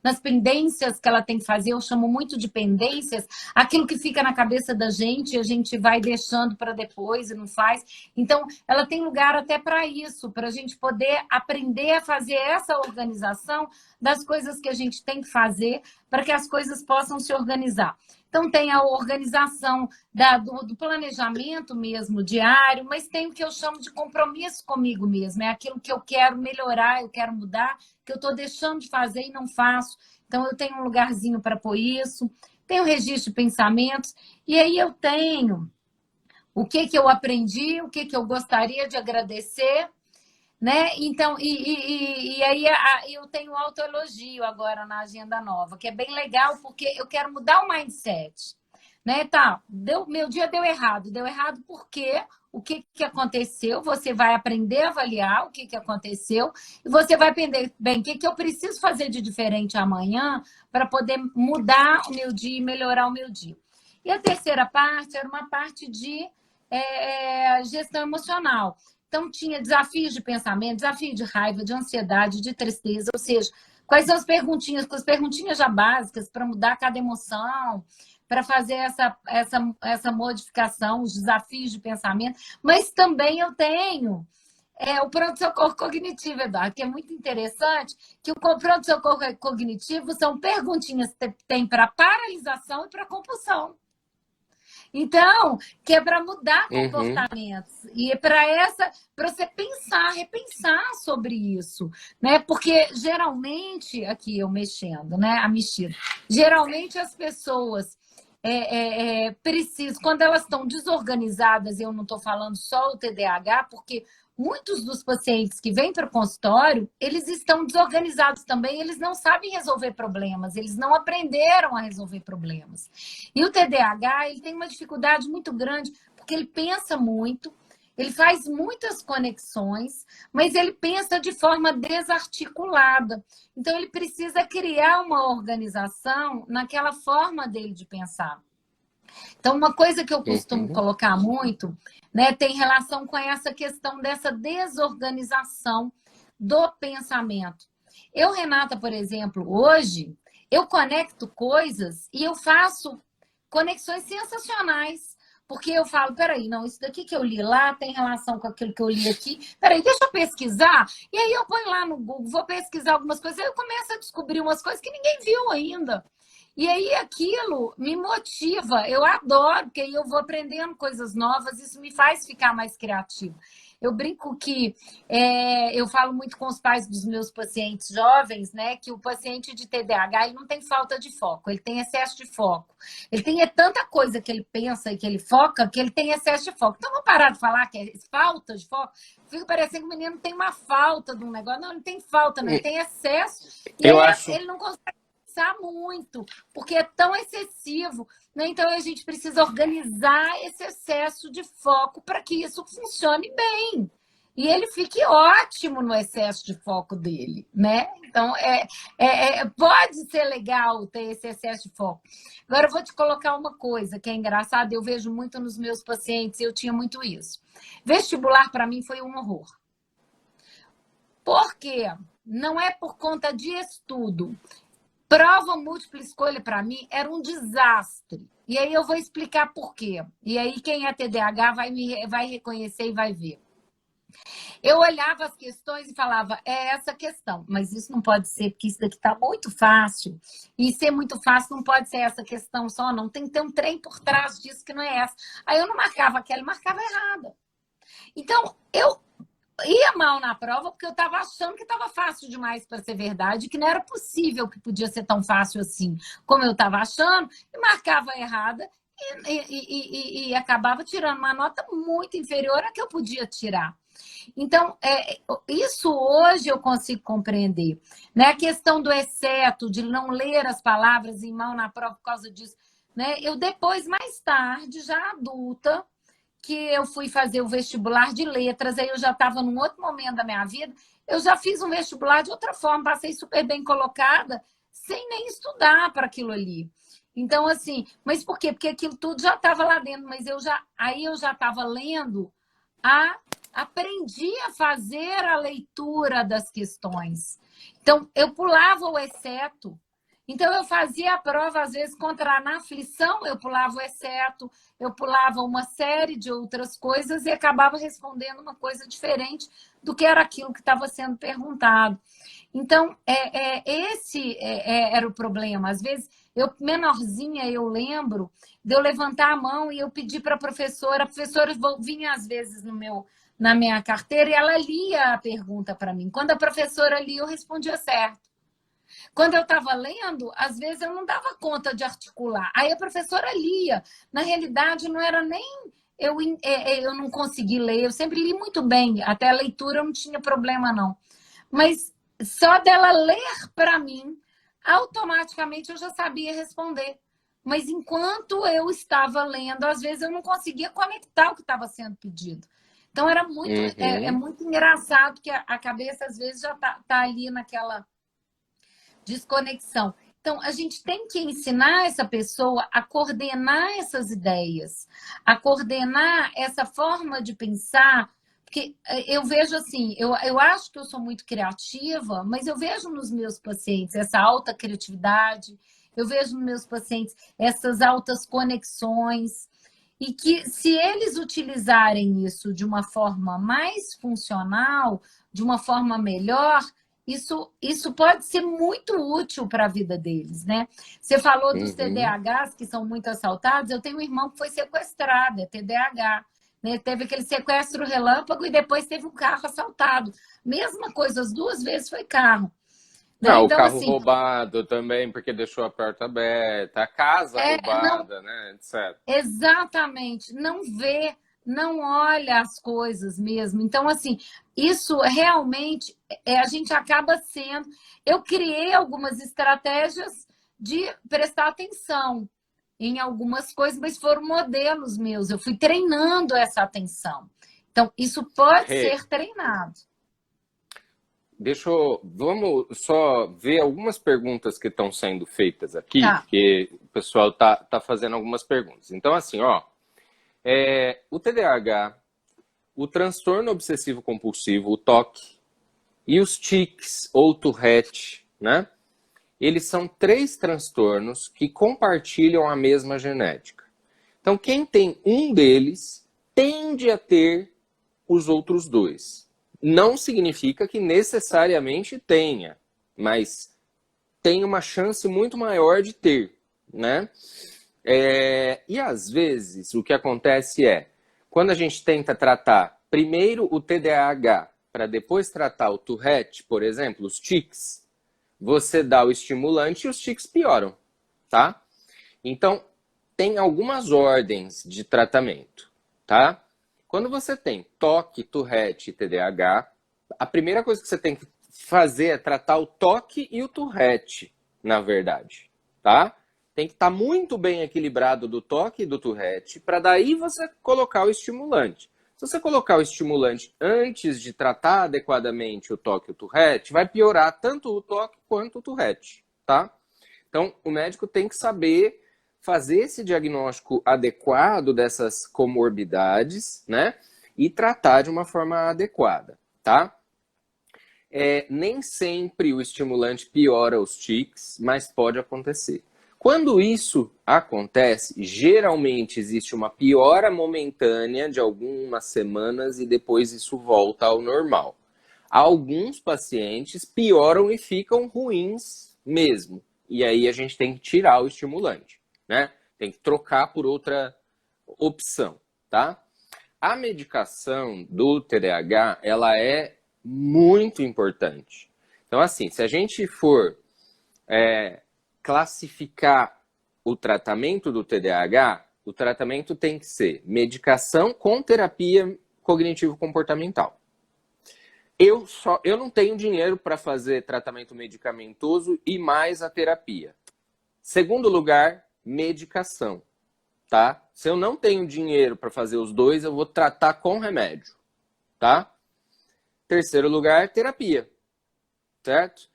nas pendências que ela tem que fazer. Eu chamo muito de pendências, aquilo que fica na cabeça da gente e a gente vai deixando para depois e não faz. Então, ela tem lugar até para isso, para a gente poder aprender a fazer essa organização das coisas que a gente tem que fazer para que as coisas possam se organizar. Então, tem a organização do planejamento mesmo, diário, mas tem o que eu chamo de compromisso comigo mesmo. É aquilo que eu quero melhorar, eu quero mudar, que eu estou deixando de fazer e não faço. Então, eu tenho um lugarzinho para pôr isso. Tenho registro de pensamentos. E aí eu tenho o que eu aprendi, o que eu gostaria de agradecer, né? Então, e aí eu tenho autoelogio agora na agenda nova, que é bem legal, porque eu quero mudar o mindset, né? Tá, meu dia deu errado porque o que aconteceu, você vai aprender a avaliar o que aconteceu, e você vai aprender, bem, o que eu preciso fazer de diferente amanhã para poder mudar o meu dia e melhorar o meu dia. E a terceira parte era uma parte de gestão emocional. Então, tinha desafios de pensamento, desafio de raiva, de ansiedade, de tristeza, ou seja, quais são as perguntinhas já básicas para mudar cada emoção, para fazer essa modificação, os desafios de pensamento. Mas também eu tenho o pronto-socorro cognitivo, Eduardo, que é muito interessante, que o pronto-socorro cognitivo são perguntinhas que tem para paralisação e para compulsão. Então, que é para mudar comportamentos. E é para você repensar sobre isso, né? Porque geralmente, aqui eu mexendo, né? A mexida. Geralmente as pessoas precisam, quando elas estão desorganizadas, eu não estou falando só o TDAH, porque muitos dos pacientes que vêm para o consultório, eles estão desorganizados também, eles não sabem resolver problemas, eles não aprenderam a resolver problemas. E o TDAH, ele tem uma dificuldade muito grande, porque ele pensa muito, ele faz muitas conexões, mas ele pensa de forma desarticulada. Então, ele precisa criar uma organização naquela forma dele de pensar. Então, uma coisa que eu costumo colocar muito, né, tem relação com essa questão dessa desorganização do pensamento. Eu, Renata, por exemplo, hoje, eu conecto coisas e eu faço conexões sensacionais. Porque eu falo, peraí, não, isso daqui que eu li lá tem relação com aquilo que eu li aqui. Peraí, deixa eu pesquisar. E aí eu ponho lá no Google, vou pesquisar algumas coisas. Aí eu começo a descobrir umas coisas que ninguém viu ainda. E aí aquilo me motiva, eu adoro, porque aí eu vou aprendendo coisas novas, isso me faz ficar mais criativo. Eu brinco que eu falo muito com os pais dos meus pacientes jovens, né? Que o paciente de TDAH ele não tem falta de foco, ele tem excesso de foco. Ele tem tanta coisa que ele pensa e que ele foca, que ele tem excesso de foco. Então, vamos parar de falar que é falta de foco? Fica parecendo que o menino tem uma falta de um negócio. Não, ele tem falta, não, ele tem excesso. E ele não consegue muito, porque é tão excessivo, né? Então a gente precisa organizar esse excesso de foco para que isso funcione bem. E ele fique ótimo no excesso de foco dele, né? Então, pode ser legal ter esse excesso de foco. Agora, eu vou te colocar uma coisa que é engraçada, eu vejo muito nos meus pacientes, eu tinha muito isso. Vestibular, para mim, foi um horror. Por quê? Não é por conta de estudo. Prova múltipla escolha, para mim, era um desastre. E aí eu vou explicar por quê. E aí quem é TDAH vai reconhecer e vai ver. Eu olhava as questões e falava, é essa questão, mas isso não pode ser, porque isso daqui está muito fácil. E ser muito fácil não pode ser essa questão só, não. Tem que ter um trem por trás disso que não é essa. Aí eu não marcava aquela, marcava errada. Então, eu ia mal na prova porque eu estava achando que estava fácil demais para ser verdade, que não era possível que podia ser tão fácil assim, como eu estava achando, e marcava errada e acabava tirando uma nota muito inferior à que eu podia tirar. Então, isso hoje eu consigo compreender. Né? A questão do exceto, de não ler as palavras em mão na prova por causa disso. Né? Eu depois, mais tarde, já adulta, que eu fui fazer o vestibular de letras, aí eu já estava num outro momento da minha vida, eu já fiz um vestibular de outra forma, passei super bem colocada, sem nem estudar para aquilo ali. Então, assim, mas por quê? Porque aquilo tudo já estava lá dentro, mas aí eu já estava lendo, aprendi a fazer a leitura das questões. Então, eu pulava o exceto. Então, eu fazia a prova, às vezes, na aflição, eu pulava o exceto, eu pulava uma série de outras coisas e acabava respondendo uma coisa diferente do que era aquilo que estava sendo perguntado. Então, esse era o problema. Às vezes, eu, menorzinha, eu lembro de eu levantar a mão e eu pedir para a professora vinha às vezes na minha carteira e ela lia a pergunta para mim. Quando a professora lia, eu respondia certo. Quando eu estava lendo, às vezes eu não dava conta de articular. Aí a professora lia. Na realidade, não era nem eu não consegui ler, eu sempre li muito bem, até a leitura eu não tinha problema, não. Mas só dela ler para mim, automaticamente eu já sabia responder. Mas enquanto eu estava lendo, às vezes eu não conseguia conectar o que estava sendo pedido. Então era muito, muito engraçado que a cabeça às vezes já tá ali naquela desconexão. Então, a gente tem que ensinar essa pessoa a coordenar essas ideias, a coordenar essa forma de pensar, porque eu vejo assim, eu acho que eu sou muito criativa, mas eu vejo nos meus pacientes essa alta criatividade, eu vejo nos meus pacientes essas altas conexões, e que se eles utilizarem isso de uma forma mais funcional, de uma forma melhor, isso pode ser muito útil para a vida deles, né? Você falou dos TDAHs que são muito assaltados. Eu tenho um irmão que foi sequestrado, é TDAH. Né? Teve aquele sequestro relâmpago e depois teve um carro assaltado. Mesma coisa, as duas vezes foi carro. Né? Não, Então, o carro assim, roubado também, porque deixou a porta aberta, a casa roubada, não, né, etc. exatamente, não vê, não olha as coisas mesmo. Então, assim, isso realmente a gente acaba sendo. Eu criei algumas estratégias de prestar atenção em algumas coisas, mas foram modelos meus. Eu fui treinando essa atenção. Então, isso pode Rê, ser treinado. vamos só ver algumas perguntas que estão sendo feitas aqui, Tá. porque o pessoal tá fazendo algumas perguntas. Então, assim, ó, o TDAH, o transtorno obsessivo compulsivo, o TOC, e os tics ou Tourette, né? Eles são 3 transtornos que compartilham a mesma genética. Então, quem tem um deles tende a ter os outros 2. Não significa que necessariamente tenha, mas tem uma chance muito maior de ter, né? E às vezes o que acontece quando a gente tenta tratar primeiro o TDAH para depois tratar o Tourette, por exemplo, os tics, você dá o estimulante e os tics pioram, tá? Então, tem algumas ordens de tratamento, tá? Quando você tem TOC, Tourette e TDAH, a primeira coisa que você tem que fazer é tratar o TOC e o Tourette, na verdade, tá? Tem que estar muito bem equilibrado do TOC e do Tourette, para daí você colocar o estimulante. Se você colocar o estimulante antes de tratar adequadamente o TOC e o Tourette, vai piorar tanto o TOC quanto o Tourette, tá? Então, o médico tem que saber fazer esse diagnóstico adequado dessas comorbidades, né? E tratar de uma forma adequada, tá? Nem sempre o estimulante piora os tics, mas pode acontecer. Quando isso acontece, geralmente existe uma piora momentânea de algumas semanas e depois isso volta ao normal. Alguns pacientes pioram e ficam ruins mesmo. E aí a gente tem que tirar o estimulante, né? Tem que trocar por outra opção, tá? A medicação do TDAH, ela é muito importante. Então, assim, se a gente for classificar o tratamento do TDAH, o tratamento tem que ser medicação com terapia cognitivo-comportamental. Eu não tenho dinheiro para fazer tratamento medicamentoso e mais a terapia. Segundo lugar, medicação, tá? Se eu não tenho dinheiro para fazer os dois, eu vou tratar com remédio, tá? Terceiro lugar, terapia, certo?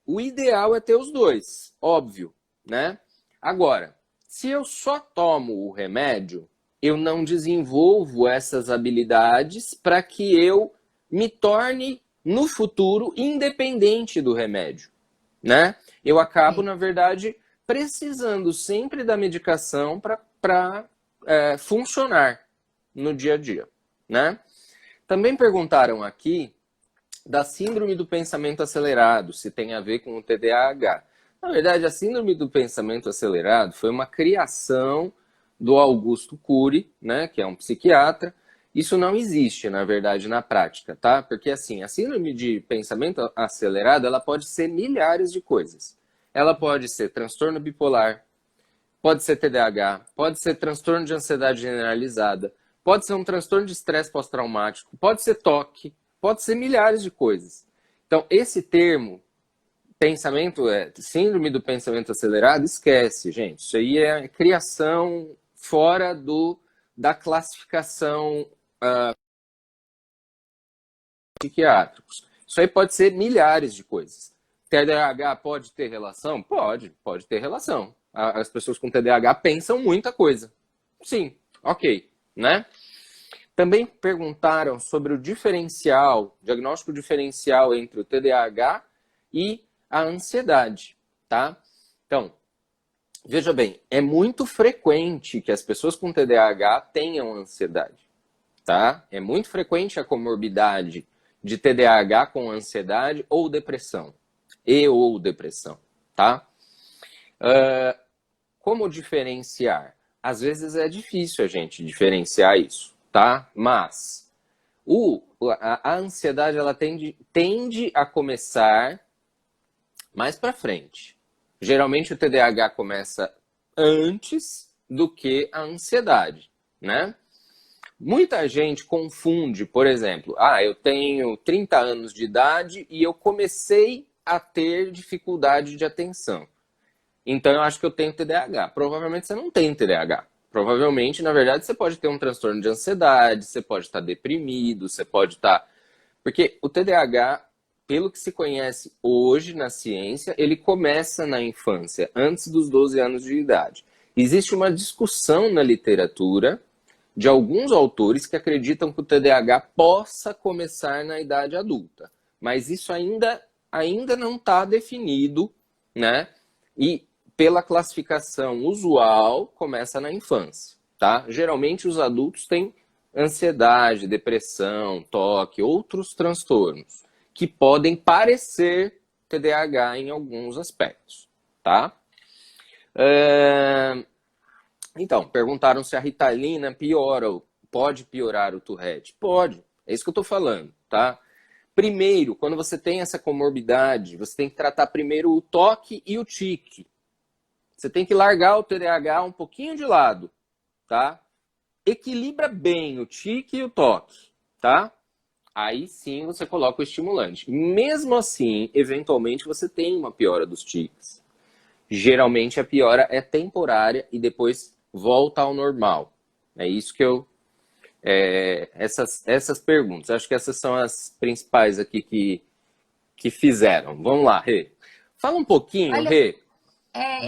O ideal é ter os dois, óbvio, né? Agora, se eu só tomo o remédio, eu não desenvolvo essas habilidades para que eu me torne, no futuro, independente do remédio, né? Eu acabo, na verdade, precisando sempre da medicação para funcionar no dia a dia, né? Também perguntaram aqui da síndrome do pensamento acelerado, se tem a ver com o TDAH. Na verdade, a síndrome do pensamento acelerado foi uma criação do Augusto Cury, né, que é um psiquiatra. Isso não existe, na verdade, na prática, tá? Porque, assim, a síndrome de pensamento acelerado, ela pode ser milhares de coisas. Ela pode ser transtorno bipolar, pode ser TDAH, pode ser transtorno de ansiedade generalizada, pode ser um transtorno de estresse pós-traumático, pode ser TOC, pode ser milhares de coisas. Então, esse termo, síndrome do pensamento acelerado, esquece, gente. Isso aí é criação fora da classificação psiquiátricos. Isso aí pode ser milhares de coisas. TDAH pode ter relação? Pode ter relação. As pessoas com TDAH pensam muita coisa. Sim, ok, né? Também perguntaram sobre o diagnóstico diferencial entre o TDAH e a ansiedade, tá? Então, veja bem, é muito frequente que as pessoas com TDAH tenham ansiedade, tá? É muito frequente a comorbidade de TDAH com ansiedade ou depressão, tá? Como diferenciar? Às vezes é difícil a gente diferenciar isso, tá? Mas a ansiedade, ela tende a começar mais para frente. Geralmente o TDAH começa antes do que a ansiedade, né? Muita gente confunde, por exemplo, eu tenho 30 anos de idade e eu comecei a ter dificuldade de atenção. Então eu acho que eu tenho TDAH. Provavelmente você não tem TDAH. Provavelmente, na verdade, você pode ter um transtorno de ansiedade, você pode estar deprimido, você pode estar... Porque o TDAH, pelo que se conhece hoje na ciência, ele começa na infância, antes dos 12 anos de idade. Existe uma discussão na literatura de alguns autores que acreditam que o TDAH possa começar na idade adulta. Mas isso ainda não está definido, né? E pela classificação usual, começa na infância, tá? Geralmente os adultos têm ansiedade, depressão, toque, outros transtornos que podem parecer TDAH em alguns aspectos, tá? Então, perguntaram se a Ritalina pode piorar o Tourette. Pode, é isso que eu tô falando, tá? Primeiro, quando você tem essa comorbidade, você tem que tratar primeiro o toque e o tique. Você tem que largar o TDAH um pouquinho de lado, tá? Equilibra bem o tique e o toque, tá? Aí sim você coloca o estimulante. Mesmo assim, eventualmente você tem uma piora dos tiques. Geralmente a piora é temporária e depois volta ao normal. É isso que essas perguntas. Acho que essas são as principais aqui que fizeram. Vamos lá, Rê. Fala um pouquinho, Rê.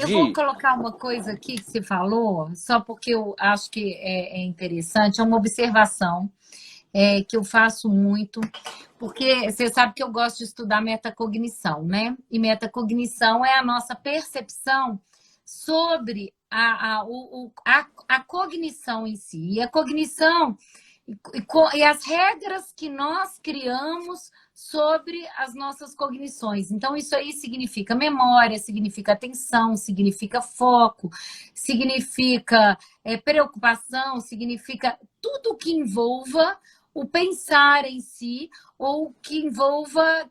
Eu vou colocar uma coisa aqui que você falou, só porque eu acho que é interessante, é uma observação. que eu faço muito, porque você sabe que eu gosto de estudar metacognição, né? E metacognição é a nossa percepção sobre a cognição em si. E a cognição e as regras que nós criamos sobre as nossas cognições. Então, isso aí significa memória, significa atenção, significa foco, significa preocupação, significa tudo que envolva o pensar em si ou que envolva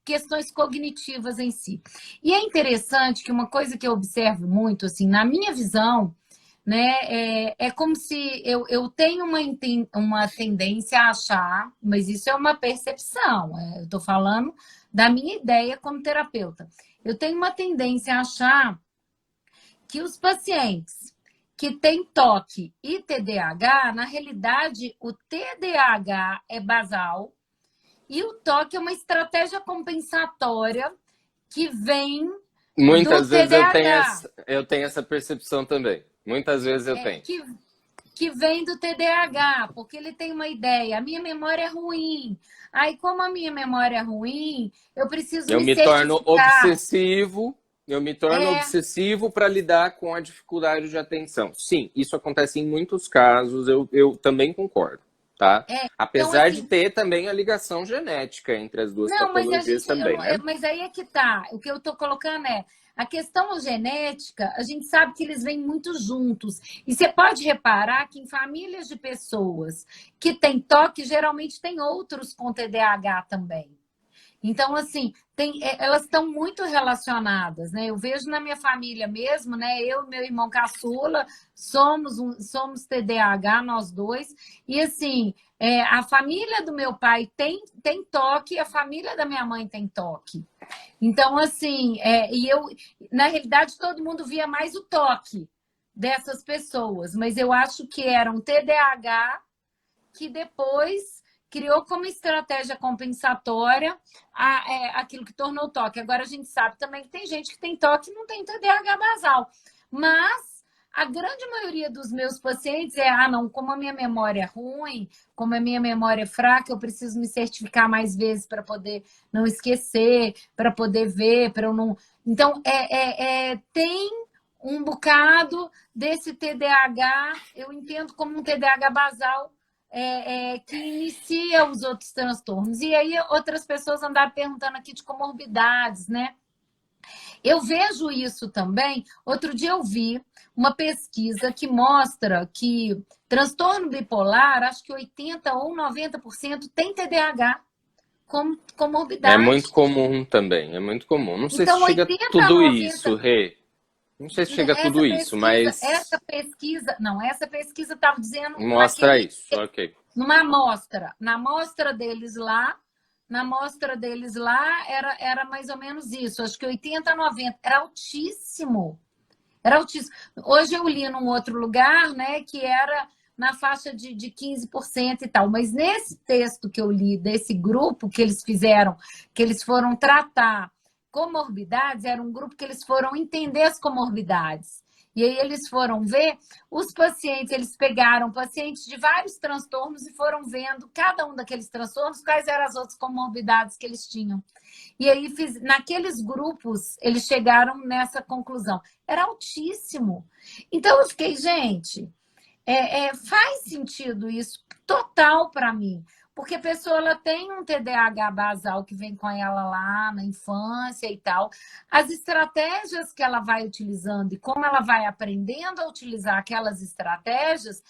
questões cognitivas em si. E é interessante que uma coisa que eu observo muito, assim, na minha visão, né, é como se eu tenho uma tendência a achar, mas isso é uma percepção, eu estou falando da minha ideia como terapeuta. Eu tenho uma tendência a achar que os pacientes que têm TOC e TDAH, na realidade, o TDAH é basal e o TOC é uma estratégia compensatória que vem Muitas do vezes TDAH. eu tenho essa percepção também. Muitas vezes eu tenho. Que vem do TDAH, porque ele tem uma ideia, a minha memória é ruim. Aí, como a minha memória é ruim, eu preciso me certificar. Eu me torno obsessivo para lidar com a dificuldade de atenção. Sim, isso acontece em muitos casos, eu também concordo, tá? Apesar então, assim, de ter também a ligação genética entre as duas patologias também, né? Mas aí é que tá. O que eu estou colocando é a questão genética, a gente sabe que eles vêm muito juntos. E você pode reparar que em famílias de pessoas que têm TOC, geralmente tem outros com TDAH também. Então, assim, elas estão muito relacionadas, né? Eu vejo na minha família mesmo, né? Eu e meu irmão caçula somos TDAH, nós dois. E, assim, a família do meu pai tem TOC e a família da minha mãe tem TOC. Então, assim, na realidade, todo mundo via mais o TOC dessas pessoas, mas eu acho que era um TDAH que depois criou como estratégia compensatória aquilo que tornou o TOC. Agora, a gente sabe também que tem gente que tem TOC e não tem TDAH basal. Mas a grande maioria dos meus pacientes não, como a minha memória é ruim, como a minha memória é fraca, eu preciso me certificar mais vezes para poder não esquecer, para poder ver, para eu não... Então, tem um bocado desse TDAH, eu entendo como um TDAH basal, que inicia os outros transtornos. E aí outras pessoas andaram perguntando aqui de comorbidades, né? Eu vejo isso também. Outro dia eu vi uma pesquisa que mostra que transtorno bipolar, acho que 80% ou 90% tem TDAH como comorbidade. É muito comum também, é muito comum. Não sei então, se chega 80% tudo 90%... isso, Rê. Não sei se chega tudo isso, mas... Essa pesquisa estava dizendo... Mostra isso, ok. Numa amostra. Na amostra deles lá, era mais ou menos isso. Acho que 80, 90. Era altíssimo. Era altíssimo. Hoje eu li num outro lugar, né, que era na faixa de 15% e tal. Mas nesse texto que eu li, desse grupo que eles fizeram, que eles foram tratar comorbidades, era um grupo que eles foram entender as comorbidades. E aí eles foram ver os pacientes, eles pegaram pacientes de vários transtornos e foram vendo cada um daqueles transtornos, quais eram as outras comorbidades que eles tinham. E aí, naqueles grupos, eles chegaram nessa conclusão. Era altíssimo. Então, eu fiquei, gente, faz sentido isso total para mim. Porque a pessoa ela tem um TDAH basal que vem com ela lá na infância e tal. As estratégias que ela vai utilizando e como ela vai aprendendo a utilizar aquelas estratégias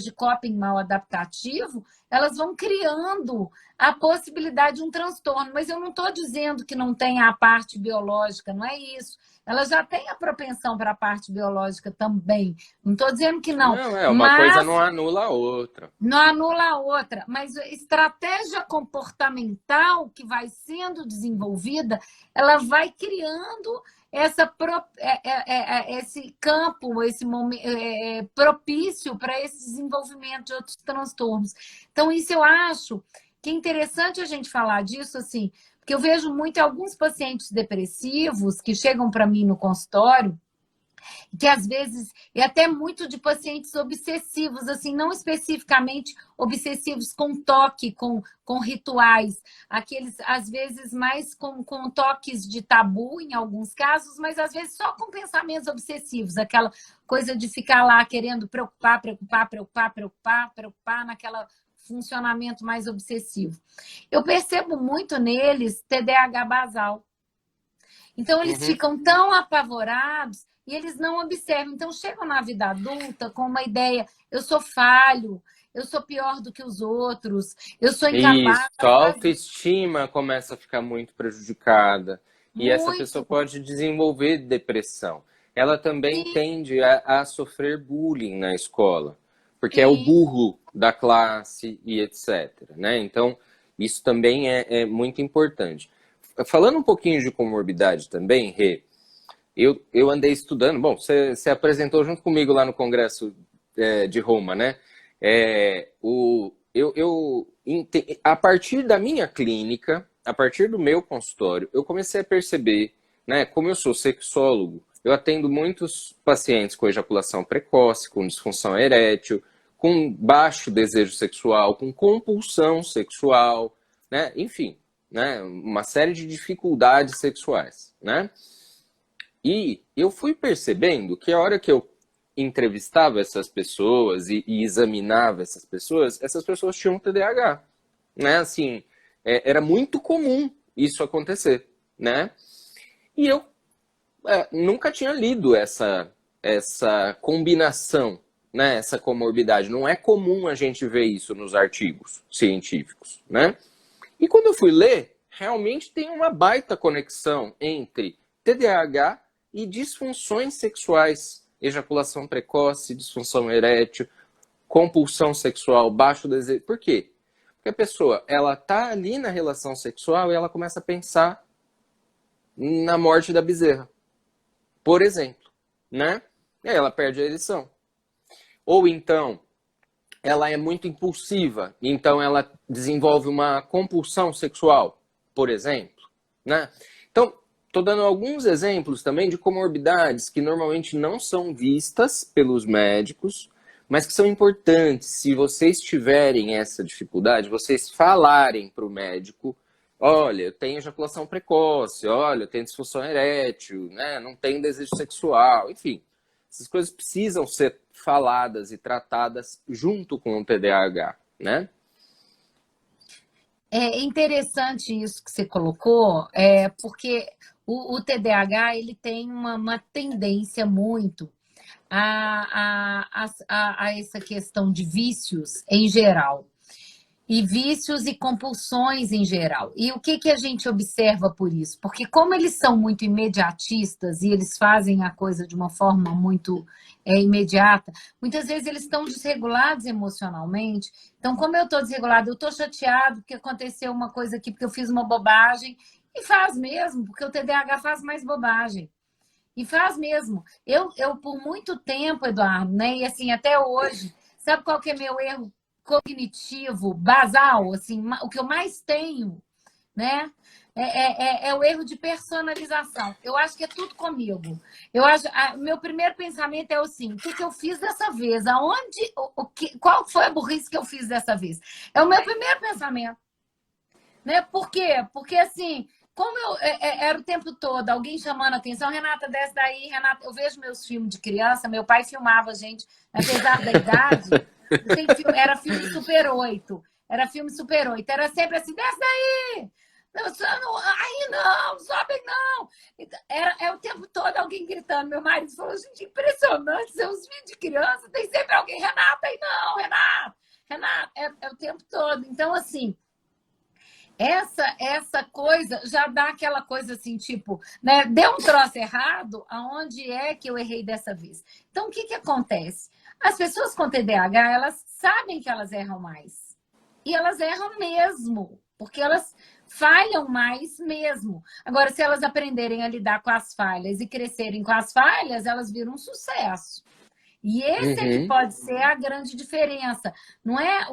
de coping mal adaptativo, elas vão criando a possibilidade de um transtorno. Mas eu não estou dizendo que não tem a parte biológica, não é isso. Ela já tem a propensão para a parte biológica também. Não estou dizendo que não. Não, uma coisa não anula a outra. Não anula a outra. Mas a estratégia comportamental que vai sendo desenvolvida, ela vai criando esse campo, esse momento propício para esse desenvolvimento de outros transtornos. Então, isso eu acho que é interessante a gente falar disso, assim, porque eu vejo muito alguns pacientes depressivos que chegam para mim no consultório que às vezes é até muito de pacientes obsessivos, assim, não especificamente obsessivos com toque, com rituais, aqueles às vezes mais com toques de tabu em alguns casos, mas às vezes só com pensamentos obsessivos, aquela coisa de ficar lá querendo preocupar, preocupar, preocupar, preocupar, preocupar naquela funcionamento mais obsessivo. Eu percebo muito neles TDAH basal. Então, eles ficam tão apavorados e eles não observam. Então, chegam na vida adulta com uma ideia: eu sou falho, eu sou pior do que os outros, eu sou incapaz. Isso, a autoestima começa a ficar muito prejudicada. E essa pessoa Muito. pode desenvolver depressão. Ela também Sim, tende a sofrer bullying na escola, porque é o sim. burro da classe e etc. Né? Então, isso também é muito importante. Falando um pouquinho de comorbidade também, Rê, eu andei estudando. Bom, você apresentou junto comigo lá no Congresso de Roma, né? A partir da minha clínica, a partir do meu consultório, eu comecei a perceber, né? Como eu sou sexólogo, eu atendo muitos pacientes com ejaculação precoce, com disfunção erétil, com baixo desejo sexual, com compulsão sexual, né? Enfim, né? Uma série de dificuldades sexuais, né? E eu fui percebendo que a hora que eu entrevistava essas pessoas e examinava essas pessoas tinham TDAH, né? Assim, era muito comum isso acontecer, né? E eu nunca tinha lido essa combinação, né? Essa comorbidade. Não é comum a gente ver isso nos artigos científicos, né? E quando eu fui ler, realmente tem uma baita conexão entre TDAH e disfunções sexuais, ejaculação precoce, disfunção erétil, compulsão sexual, baixo desejo. Por quê? Porque a pessoa, ela tá ali na relação sexual e ela começa a pensar na morte da bezerra, por exemplo, né? E aí ela perde a ereção. Ou então, ela é muito impulsiva, então ela desenvolve uma compulsão sexual, por exemplo, né? Então, estou dando alguns exemplos também de comorbidades que normalmente não são vistas pelos médicos, mas que são importantes. Se vocês tiverem essa dificuldade, vocês falarem para o médico: olha, eu tenho ejaculação precoce, olha, eu tenho disfunção erétil, né? Não tenho desejo sexual, enfim. Essas coisas precisam ser faladas e tratadas junto com o TDAH, né? É interessante isso que você colocou, porque o TDAH ele tem uma tendência muito a essa questão de vícios em geral. E vícios e compulsões em geral. E o que a gente observa por isso? Porque como eles são muito imediatistas e eles fazem a coisa de uma forma muito imediata, muitas vezes eles estão desregulados emocionalmente. Então, como eu estou desregulado, eu estou chateado porque aconteceu uma coisa aqui, porque eu fiz uma bobagem, e faz mesmo, porque o TDAH faz mais bobagem. E faz mesmo. Eu por muito tempo, Eduardo, né? E assim, até hoje, sabe qual que é meu erro cognitivo basal, assim, o que eu mais tenho, né? É o erro de personalização. Eu acho que é tudo comigo. Eu acho, meu primeiro pensamento é assim: o que eu fiz dessa vez? Aonde, qual foi a burrice que eu fiz dessa vez? É o meu primeiro pensamento, né? Por quê? Porque assim, como eu era o tempo todo alguém chamando a atenção: Renata, desce daí, Renata. Eu vejo meus filmes de criança, meu pai filmava a gente, apesar da idade. Era filme Super 8. Era filme Super 8. Era sempre assim: desce daí! Não, aí não, sobe não. É o tempo todo alguém gritando. Meu marido falou: gente, impressionante, seus vídeos de criança, tem sempre alguém: Renata, aí não, Renata, Renata, é o tempo todo. Então, assim, essa coisa já dá aquela coisa assim, tipo, né? Deu um troço errado, aonde é que eu errei dessa vez? Então, o que acontece? As pessoas com TDAH, elas sabem que elas erram mais. E elas erram mesmo, porque elas falham mais mesmo. Agora, se elas aprenderem a lidar com as falhas e crescerem com as falhas, elas viram um sucesso. E esse é que pode ser a grande diferença. Não é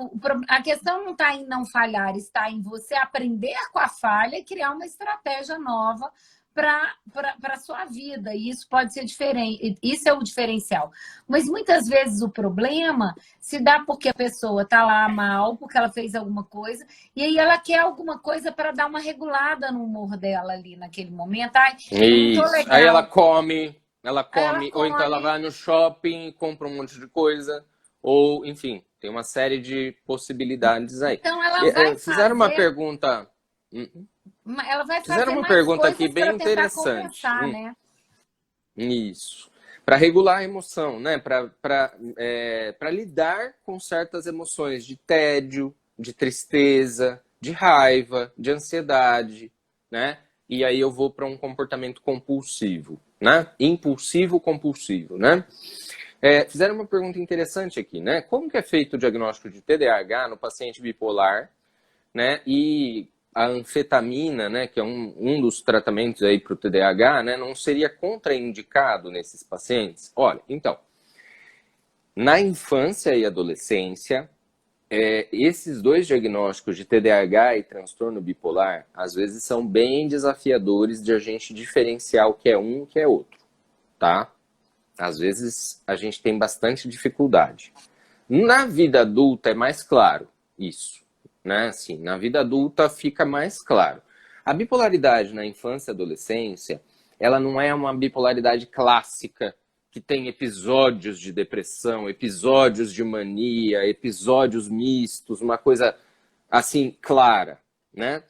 a questão não está em não falhar, está em você aprender com a falha e criar uma estratégia nova para a sua vida, e isso pode ser diferente, isso é o diferencial. Mas muitas vezes o problema se dá porque a pessoa está lá mal, porque ela fez alguma coisa, e aí ela quer alguma coisa para dar uma regulada no humor dela ali naquele momento. Ai, eu não tô Isso. legal. Aí ela come, come, ou então ela vai no shopping, compra um monte de coisa, ou, enfim, tem uma série de possibilidades aí. Então ela vai Fizeram uma fazer... pergunta... Ela vai Fizeram fazer uma mais pergunta aqui coisas bem para tentar interessante. compensar, né? Isso. Para regular a emoção, né? Para lidar com certas emoções de tédio, de tristeza, de raiva, de ansiedade, né? E aí eu vou para um comportamento compulsivo, né? Impulsivo, compulsivo, né? Fizeram uma pergunta interessante aqui, né? Como que é feito o diagnóstico de TDAH no paciente bipolar, né? E a anfetamina, né, que é um dos tratamentos aí para o TDAH, né, não seria contraindicado nesses pacientes? Olha, então, na infância e adolescência, esses dois diagnósticos de TDAH e transtorno bipolar, às vezes são bem desafiadores de a gente diferenciar o que é um e o que é outro, tá? Às vezes a gente tem bastante dificuldade. Na vida adulta é mais claro isso. Né? Assim, na vida adulta fica mais claro. A bipolaridade na infância e adolescência, ela não é uma bipolaridade clássica que tem episódios de depressão, episódios de mania, episódios mistos, uma coisa assim clara, né?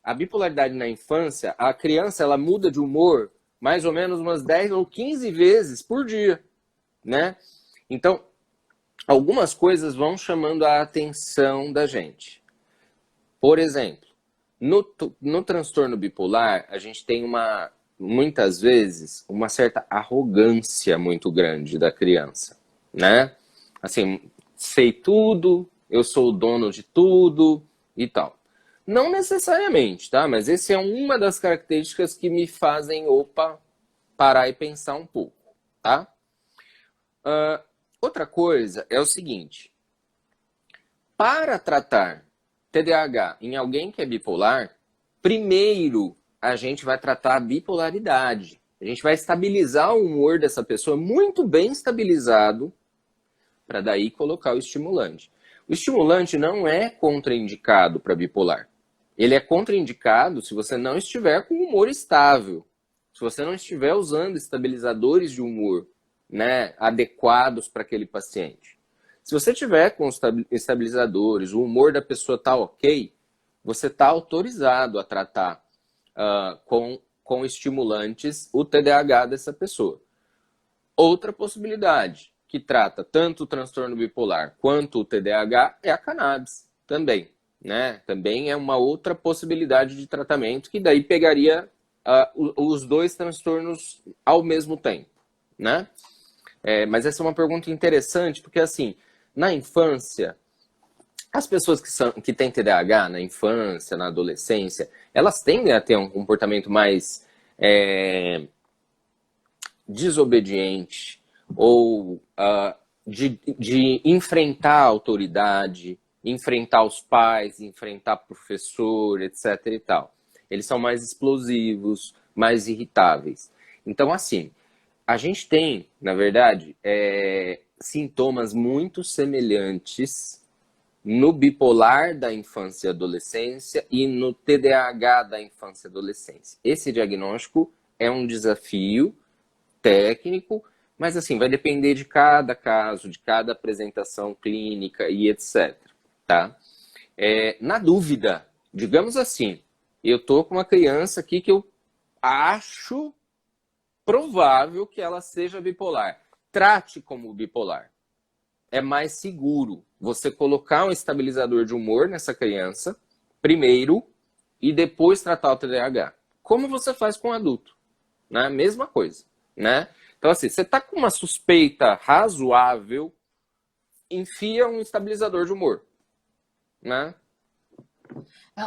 A bipolaridade na infância, a criança ela muda de humor mais ou menos umas 10 ou 15 vezes por dia, né? Então, algumas coisas vão chamando a atenção da gente. Por exemplo, no transtorno bipolar, a gente tem muitas vezes, uma certa arrogância muito grande da criança, né? Assim, sei tudo, eu sou o dono de tudo e tal. Não necessariamente, tá? Mas essa é uma das características que me fazem, parar e pensar um pouco, tá? Outra coisa é o seguinte, para tratar TDAH em alguém que é bipolar, primeiro a gente vai tratar a bipolaridade. A gente vai estabilizar o humor dessa pessoa muito bem estabilizado, para daí colocar o estimulante. O estimulante não é contraindicado para bipolar. Ele é contraindicado se você não estiver com o humor estável, se você não estiver usando estabilizadores de humor, né, adequados para aquele paciente. Se você tiver com os estabilizadores, o humor da pessoa está ok, você está autorizado a tratar com estimulantes o TDAH dessa pessoa. Outra possibilidade, que trata tanto o transtorno bipolar quanto o TDAH, é a cannabis também, né? Também é uma outra possibilidade de tratamento que daí pegaria os dois transtornos ao mesmo tempo, né? Mas essa é uma pergunta interessante, porque assim, na infância, as pessoas que têm TDAH na infância, na adolescência, elas tendem a ter um comportamento mais desobediente ou de enfrentar a autoridade, enfrentar os pais, enfrentar professor, etc. e tal. Eles são mais explosivos, mais irritáveis. Então, assim, a gente tem, na verdade, sintomas muito semelhantes no bipolar da infância e adolescência e no TDAH da infância e adolescência. Esse diagnóstico é um desafio técnico, mas assim, vai depender de cada caso, de cada apresentação clínica e etc. Tá? Na dúvida, digamos assim, eu tô com uma criança aqui que eu acho provável que ela seja bipolar. Trate como bipolar. É mais seguro você colocar um estabilizador de humor nessa criança, primeiro, e depois tratar o TDAH. Como você faz com o adulto. Né? Mesma coisa. Né? Então, assim, você está com uma suspeita razoável, enfia um estabilizador de humor. Né?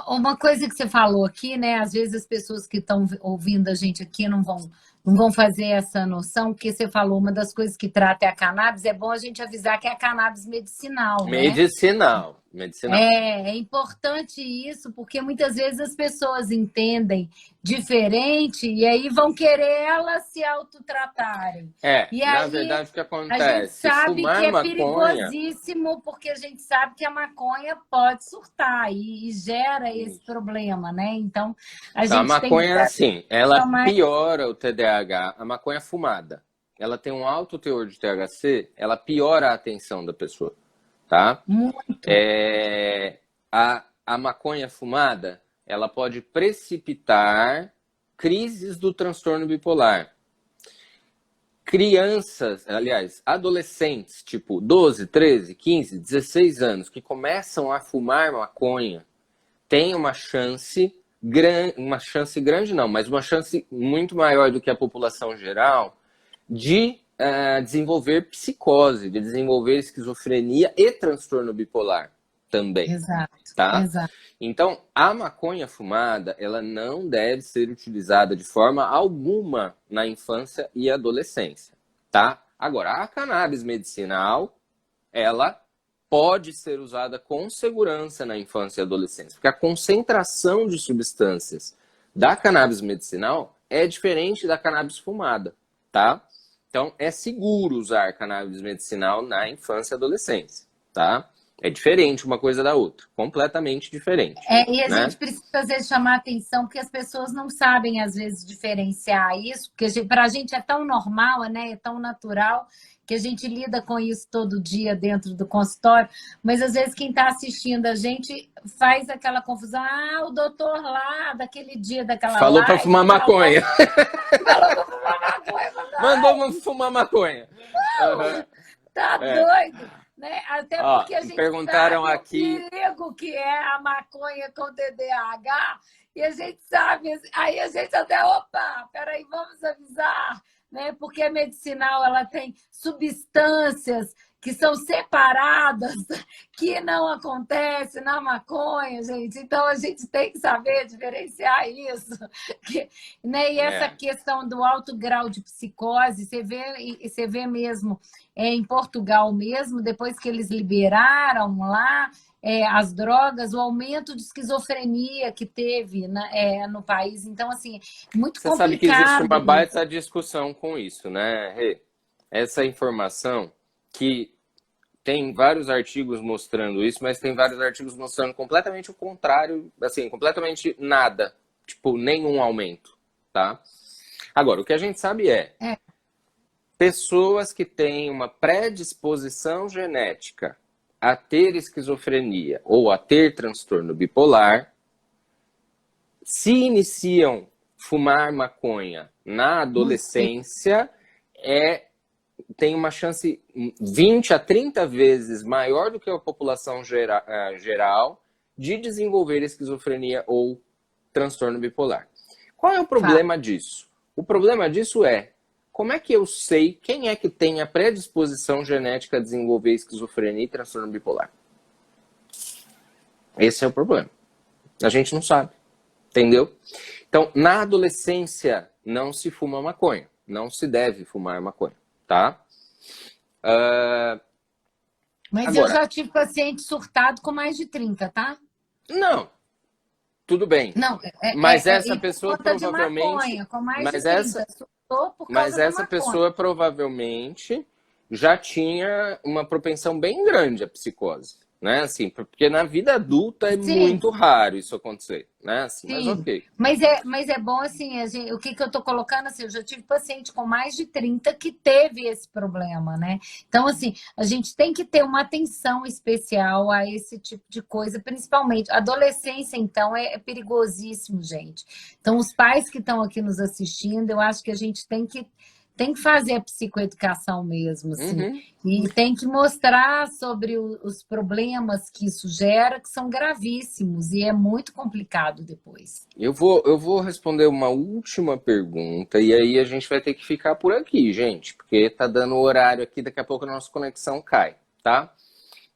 Uma coisa que você falou aqui, né? Às vezes as pessoas que estão ouvindo a gente aqui não vão fazer essa noção, porque você falou, uma das coisas que trata é a cannabis, é bom a gente avisar que é a cannabis medicinal, né? Medicinal. medicinal. É importante isso, porque muitas vezes as pessoas entendem diferente e aí vão querer elas se autotratarem. E Na aí verdade, o que a gente acontece? sabe que Fumar é maconha... perigosíssimo, porque a gente sabe que a maconha pode surtar e gera esse problema, né? Então, a A gente tem que maconha, assim, ela tomar piora o TDAH. A maconha fumada, ela tem um alto teor de THC, ela piora a atenção da pessoa, tá? muito. A maconha fumada, ela pode precipitar crises do transtorno bipolar. Crianças, aliás, adolescentes, tipo 12, 13, 15, 16 anos, que começam a fumar maconha, têm uma chance grande não, mas uma chance muito maior do que a população geral de desenvolver psicose, de desenvolver esquizofrenia e transtorno bipolar também. Exato, Tá? exato. Então, a maconha fumada, ela não deve ser utilizada de forma alguma na infância e adolescência, tá? Agora, a cannabis medicinal, ela pode ser usada com segurança na infância e adolescência, porque a concentração de substâncias da cannabis medicinal é diferente da cannabis fumada, tá? Então, é seguro usar cannabis medicinal na infância e adolescência, tá? É diferente uma coisa da outra, completamente diferente. E a né? gente precisa, às vezes, chamar atenção, porque as pessoas não sabem, às vezes, diferenciar isso, porque para a gente é tão normal, né? É tão natural, que a gente lida com isso todo dia dentro do consultório, mas às vezes quem está assistindo a gente faz aquela confusão. Ah, o doutor lá, daquele dia, daquela Falou para live, fumar maconha. falou para fumar maconha. Mandou fumar maconha. Não, tá doido. Né? Até porque a gente perguntaram sabe aqui... o perigo que é a maconha com TDAH, e a gente sabe, aí a gente até, opa, peraí, vamos avisar, né? Porque a medicinal, ela tem substâncias que são separadas, que não acontece na maconha, gente. Então, a gente tem que saber diferenciar isso. Né? E essa questão do alto grau de psicose, você vê mesmo em Portugal mesmo, depois que eles liberaram lá as drogas, o aumento de esquizofrenia que teve no país. Então, assim, muito Você complicado. sabe que existe uma baita discussão com isso, né, Rê? Essa informação que tem vários artigos mostrando isso, mas tem vários artigos mostrando completamente o contrário, assim, completamente nada, tipo, nenhum aumento, tá? Agora, o que a gente sabe pessoas que têm uma predisposição genética a ter esquizofrenia ou a ter transtorno bipolar, se iniciam fumar maconha na adolescência, tem uma chance 20 a 30 vezes maior do que a população geral de desenvolver esquizofrenia ou transtorno bipolar. Qual é o problema disso? O problema disso como é que eu sei quem é que tem a predisposição genética a desenvolver esquizofrenia e transtorno bipolar? Esse é o problema. A gente não sabe, entendeu? Então, na adolescência, não se fuma maconha. Não se deve fumar maconha. Tá? Mas agora, eu já tive paciente surtado com mais de 30, tá? Não, tudo bem. Não, mas essa pessoa provavelmente... maconha, com mais de 30, surtou por causa da maconha. Pessoa provavelmente já tinha uma propensão bem grande à psicose. Né? Assim, porque na vida adulta é muito raro isso acontecer, né? Assim, mas ok. Mas é bom, assim, o que eu tô colocando, assim, eu já tive paciente com mais de 30 que teve esse problema, né? Então, assim, a gente tem que ter uma atenção especial a esse tipo de coisa, principalmente. Adolescência, então, é perigosíssimo, gente. Então, os pais que estão aqui nos assistindo, eu acho que a gente tem que fazer a psicoeducação mesmo, assim. E tem que mostrar sobre os problemas que isso gera, que são gravíssimos, e é muito complicado depois. Eu vou responder uma última pergunta, e aí a gente vai ter que ficar por aqui, gente, porque tá dando o horário aqui, daqui a pouco a nossa conexão cai, tá?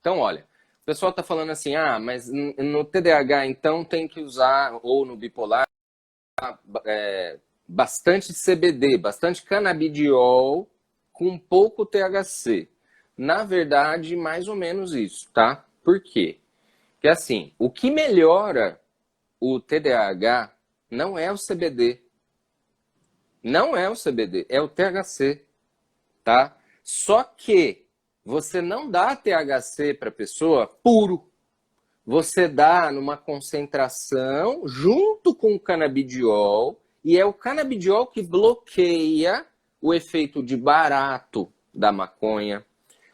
Então, olha, o pessoal tá falando assim, mas no TDAH, então, tem que usar, ou no bipolar, bastante CBD, bastante canabidiol com pouco THC. Na verdade, mais ou menos isso, tá? Por quê? Que assim, o que melhora o TDAH não é o CBD. Não é o CBD, é o THC, tá? Só que você não dá THC para a pessoa puro. Você dá numa concentração junto com o canabidiol, e é o canabidiol que bloqueia o efeito de barato da maconha,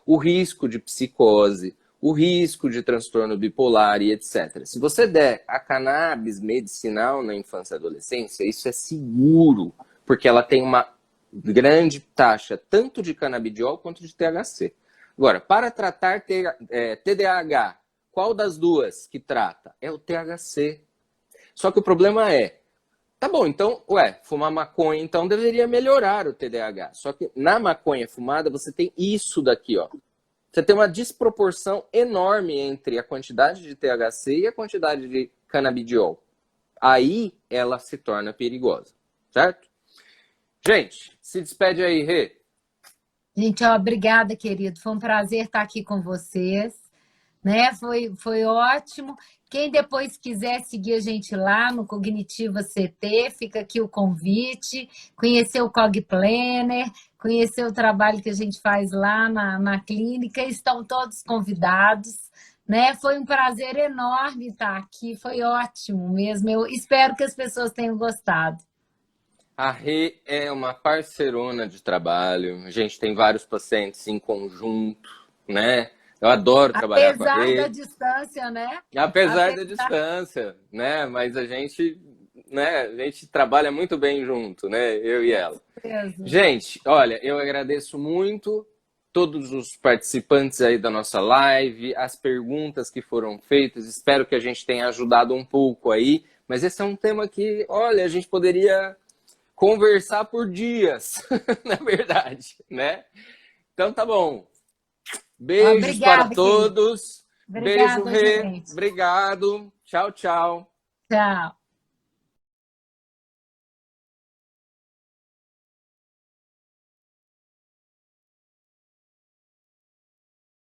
o risco de psicose, o risco de transtorno bipolar e etc. Se você der a cannabis medicinal na infância e adolescência, isso é seguro, porque ela tem uma grande taxa tanto de canabidiol quanto de THC. Agora, para tratar TDAH, qual das duas que trata? É o THC. Só que o problema é, tá bom, então, fumar maconha então deveria melhorar o TDAH. Só que na maconha fumada você tem isso daqui, ó. Você tem uma desproporção enorme entre a quantidade de THC e a quantidade de canabidiol. Aí ela se torna perigosa, certo? Gente, se despede aí, Rê. Gente, ó, obrigada, querido. Foi um prazer estar aqui com vocês, né? Foi ótimo. Quem depois quiser seguir a gente lá no Cognitiva CT, fica aqui o convite, conhecer o Cog Planner, conhecer o trabalho que a gente faz lá na clínica, estão todos convidados, né? Foi um prazer enorme estar aqui, foi ótimo mesmo. Eu espero que as pessoas tenham gostado. A Rê é uma parceirona de trabalho. A gente tem vários pacientes em conjunto, né? Eu adoro trabalhar com a Apesar da Rê. distância, né? Apesar da distância, né? Mas a gente trabalha muito bem junto, né? Eu e ela. Gente, olha, eu agradeço muito todos os participantes aí da nossa live, as perguntas que foram feitas. Espero que a gente tenha ajudado um pouco aí. Mas esse é um tema que, olha, a gente poderia conversar por dias, na verdade, né? Então tá bom. Beijos para todos. Obrigada, Beijo, Rê. gente. Obrigado. Tchau, tchau. Tchau.